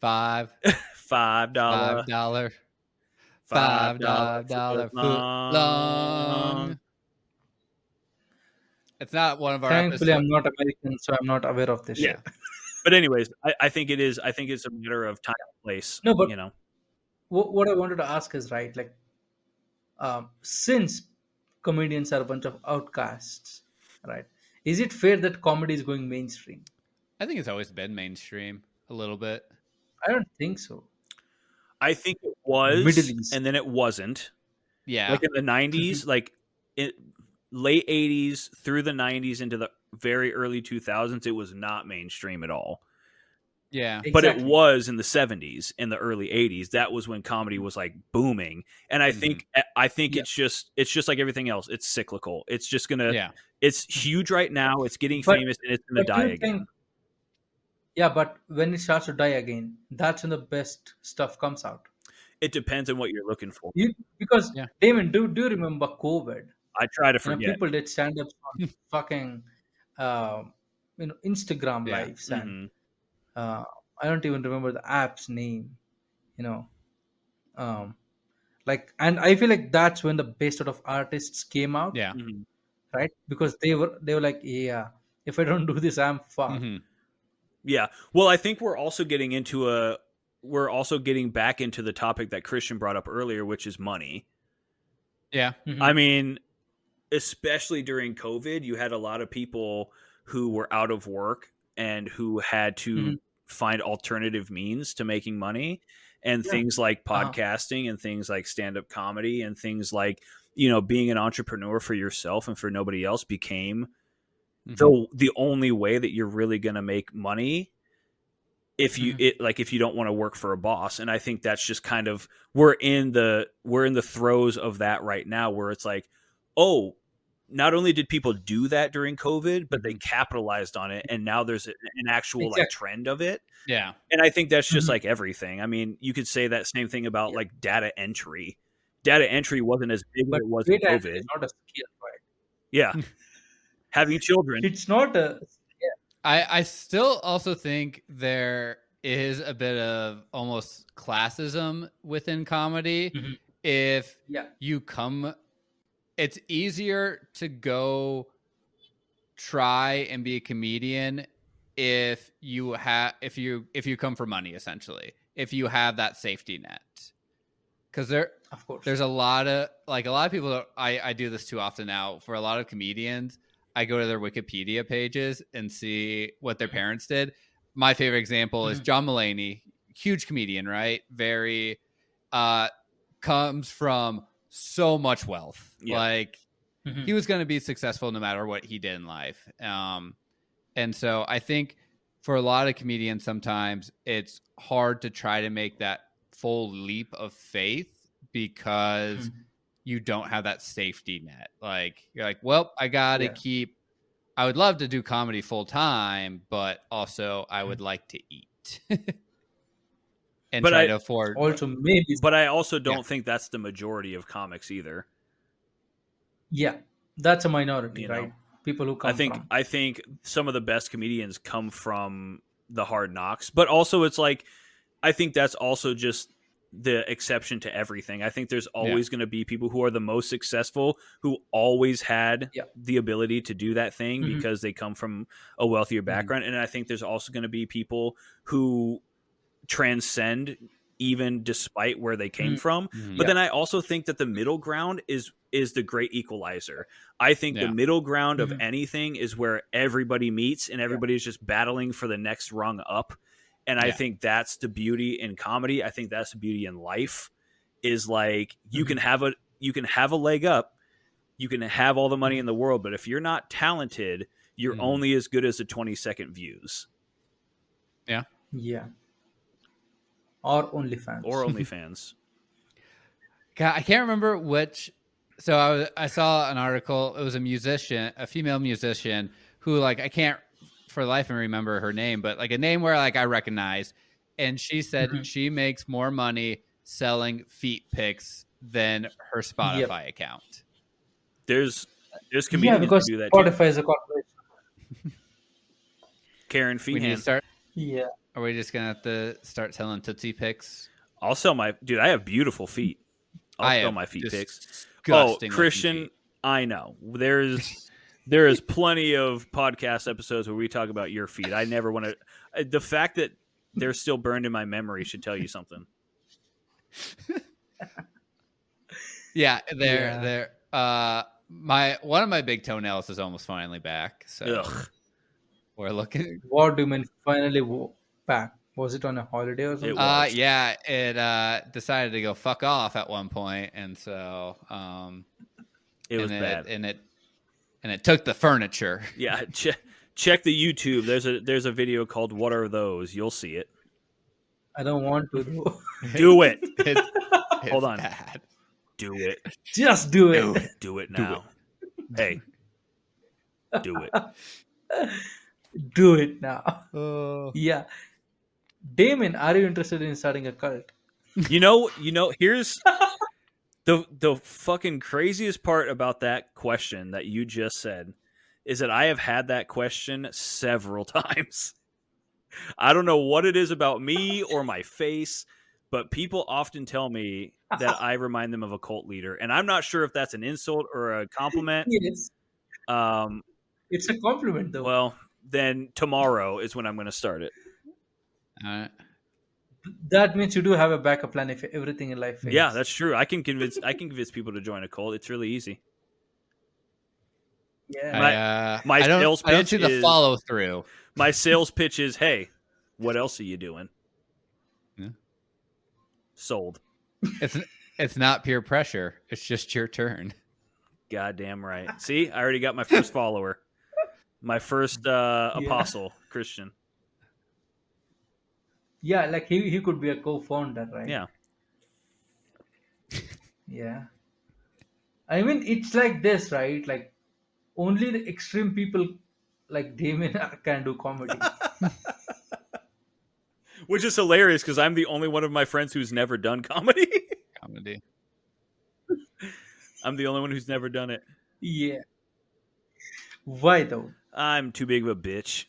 Five $5, $5 $5 $5 foot foot long. long. It's not one of our Thankfully, episodes. I'm not American, so I'm not aware of this Yeah, shit. but anyways, I think it is. I think it's a matter of time and place. No, but what I wanted to ask is, right, like, since comedians are a bunch of outcasts, right? Is it fair that comedy is going mainstream? I think it's always been mainstream a little bit. I don't think so. I think it Middle was, East. and then it wasn't. Yeah. Like in the 90s, like it, late 80s through the 90s into the very early 2000s, it was not mainstream at all. Yeah. But it Exactly. was in the 70s and the early 80s. That was when comedy was like booming. And I think Yeah. it's just like everything else. It's cyclical. It's just gonna Yeah. it's huge right now. It's getting But famous and it's gonna but do die you again. think? Yeah, but when it starts to die again, that's when the best stuff comes out. It depends on what you're looking for. Because Yeah. Damon, do you remember COVID? I try to forget. People did stand ups on fucking, Instagram Yeah. lives, and hmm uh, I don't even remember the app's name. You know, um, Like, and I feel like that's when the best sort of artists came out, Yeah. Mhm. right? Because they were like, yeah, if I don't do this, I'm fucked. Hmm. Yeah. Well, I think we're also getting back into the topic that Christian brought up earlier, which is money. Yeah. I mean, especially during COVID, you had a lot of people who were out of work and who had to Mhm. find alternative means to making money. And Yeah. things like Uh-huh. podcasting and things like stand-up comedy and things like, being an entrepreneur for yourself and for nobody else became the only way that you're really going to make money if you if you don't want to work for a boss. And I think that's just kind of we're in the throes of that right now, where it's like, oh, not only did people do that during COVID, but they capitalized on it, and now there's an actual like Exactly. trend of it. Yeah. And I think that's just Mhm. like everything. I mean, you could say that same thing about like data entry. Data entry wasn't as big as But it was in data entry COVID. is not a skill, right? Yeah, having children. It's not a. Yeah. I still also think there is a bit of almost classism within comedy. Mhm. If Yeah. you come, it's easier to go try and be a comedian if you come for money, essentially, if you have that safety net, because Of course. there's a lot of people I do this too often now. For a lot of comedians, I go to their Wikipedia pages and see what their parents did. My favorite example is John Mulaney, huge comedian, right? Very comes from so much wealth. Yeah. Like, Mhm. he was going to be successful no matter what he did in life. And so I think for a lot of comedians, sometimes it's hard to try to make that full leap of faith because you don't have that safety net. Like, you're like, well, I got to I would love to do comedy full time, but also I would like to eat and But try I to afford. Also, maybe. but I also don't think that's the majority of comics either. Yeah, that's a minority, You know? right? People who come from. I think some of the best comedians come from the hard knocks, but also it's like, I think that's also just the exception to everything. I think there's always going to be people who are the most successful who always had the ability to do that thing because they come from a wealthier background. And I think there's also going to be people who transcend even despite where they came from. But then I also think that the middle ground is the great equalizer. I think the middle ground of anything is where everybody meets and everybody's just battling for the next rung up. And I think that's the beauty in comedy. I think that's the beauty in life, is like you can have a leg up, you can have all the money in the world, but if you're not talented, you're only as good as the 20-second views. Yeah. Yeah. Or OnlyFans. God, I can't remember which. So I saw an article. It was a female musician who, like, I can't for the life of me remember her name, but like a name where like I recognized. And she said she makes more money selling feet pics than her Spotify account. There's comedians because who do that Spotify too. is a corporation. Karen We need to Feehan. start. Yeah. Are we just gonna have to start selling Tootsie pics? I'll sell my dude. I have beautiful feet. I'll sell my feet pics. Oh, Christian, feet. I know there is plenty of podcast episodes where we talk about your feet. I never want to. The fact that they're still burned in my memory should tell you something. Yeah, they're one of my big toenails is almost finally back. So we're looking. What do you mean finally back? Was it on a holiday or something? It was. Yeah, it decided to go fuck off at one point, and so it was bad, and it took the furniture. Yeah, check the YouTube. There's a video called "What Are Those?" You'll see it. I don't want to do it. It's Hold on. Bad. Do it. Just do it. Do it now. Hey, do it. Do it now. Oh. Yeah. Damon, are you interested in starting a cult? You know, here's the fucking craziest part about that question that you just said is that I have had that question several times. I don't know what it is about me or my face, but people often tell me that I remind them of a cult leader, and I'm not sure if that's an insult or a compliment. Yes, Um, it's a compliment though. well, then tomorrow is when I'm going to start it. Uh, That means you do have a backup plan if everything in life Yeah, fails. that's true. I can convince people to join a cult. It's really easy. Yeah. My sales I don't pitch see the is- follow through. My sales pitch is, hey, what else are you doing? Yeah. Sold. It's not peer pressure. It's just your turn. Goddamn right. See, I already got my first follower, my first apostle, Christian. Yeah, like he could be a co-founder, right? Yeah. Yeah. I mean, it's like this, right? Like only the extreme people like Damien can do comedy. Which is hilarious because I'm the only one of my friends who's never done comedy. Comedy. I'm the only one who's never done it. Yeah. Why though? I'm too big of a bitch.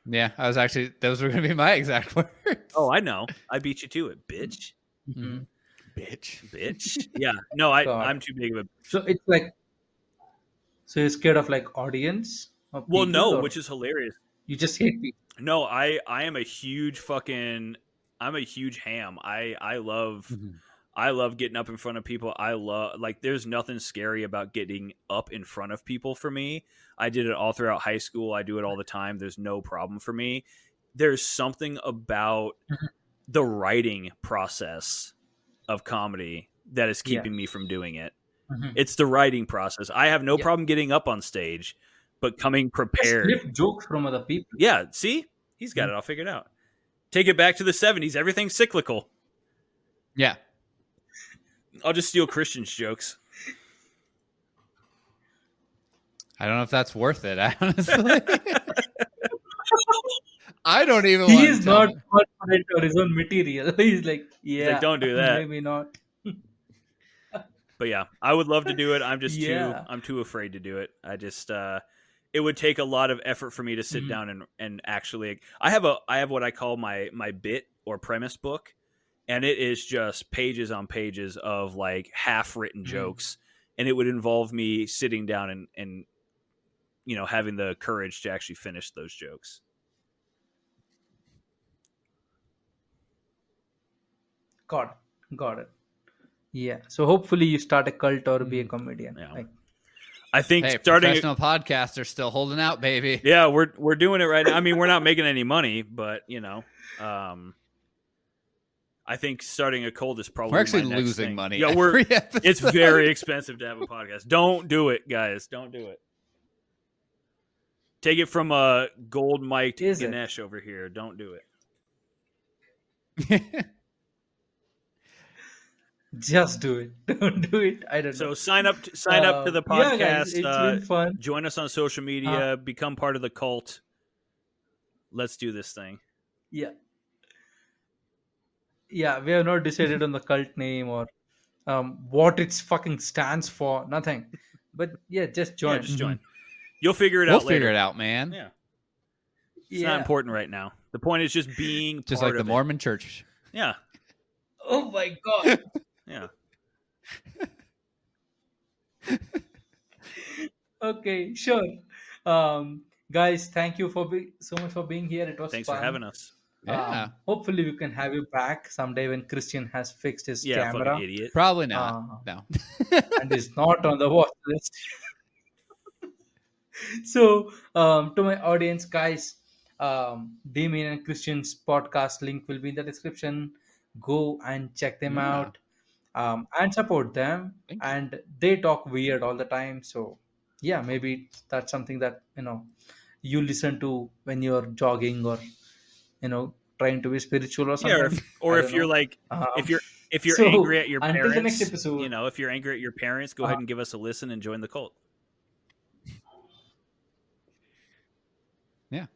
Yeah, those were going to be my exact words. Oh, I know. I beat you to it, bitch. Mhm. Bitch. Yeah. No, God. I'm too big of a. So it's like, so you're scared of like audience? Or Well, people, no, or which is hilarious. you just hate people? No, I am a huge fucking. I'm a huge ham. I love. Mhm. I love getting up in front of people. I love, like, there's nothing scary about getting up in front of people for me. I did it all throughout high school. I do it all the time. There's no problem for me. There's something about the writing process of comedy that is keeping me from doing it. Mhm. It's the writing process. I have no Yeah. problem getting up on stage, but coming Just prepared. lift jokes from other people. Yeah, see? He's got it all figured out. Take it back to the 70s. Everything's cyclical. Yeah. I'll just steal Christian's jokes. I don't know if that's worth it, honestly. I don't even He want is to tell not them. confident on his own material. He's like, He's yeah, like, don't do that. maybe not. But yeah, I would love to do it. I'm just Yeah. I'm too afraid to do it. I just it would take a lot of effort for me to sit Mhm. down and actually I have what I call my bit or premise book, and it is just pages on pages of like half written jokes, and it would involve me sitting down and having the courage to actually finish those jokes. Got it. Yeah. So hopefully you start a cult or be a comedian. Yeah. Like, I think Hey, starting professional podcasts are still holding out, baby. Yeah, we're doing it right now. I mean, we're not making any money, but I think starting a cult is probably We're actually my next losing thing. money. Yeah, every episode. it's very expensive to have a podcast. Don't do it, guys. Don't do it. Take it from a gold mic'd Is it? Ganesh over here. Don't do it. just do it. Don't do it. I don't So know. sign up to the podcast. Yeah, guys, it's been fun. Join us on social media. Become part of the cult. Let's do this thing. Yeah. Yeah, we have not decided on the cult name or what it fucking stands for. Nothing. But yeah, just join. Yeah, just join. You'll figure it We'll out later. figure it out, man. Yeah. It's not important right now. The point is just being Just part like the of it. Mormon church. Yeah. Oh my god. Yeah. Okay, sure. Guys, thank you for so much for being here. It was Thanks fun. for having us. Yeah. Hopefully we can have you back someday when Christian has fixed his Yeah, camera fucking idiot. Probably not. Uh, No. and is not on the watch list. So, to my audience, guys, Damien and Christian's podcast link will be in the description. Go and check them Yeah. out, and support them. Thank you. And they talk weird all the time. So, yeah, maybe that's something that you listen to when you're jogging or trying to be spiritual or Yeah, something. or I if don't you're know. like if you're So, angry at your until parents, the next episode. if you're angry at your parents, go ahead and give us a listen and join the cult. Yeah.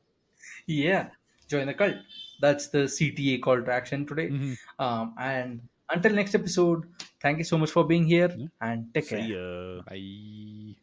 Yeah, join the cult. That's the CTA call to action today. Mhm. And until next episode, thank you so much for being here and take care. See ya. Bye.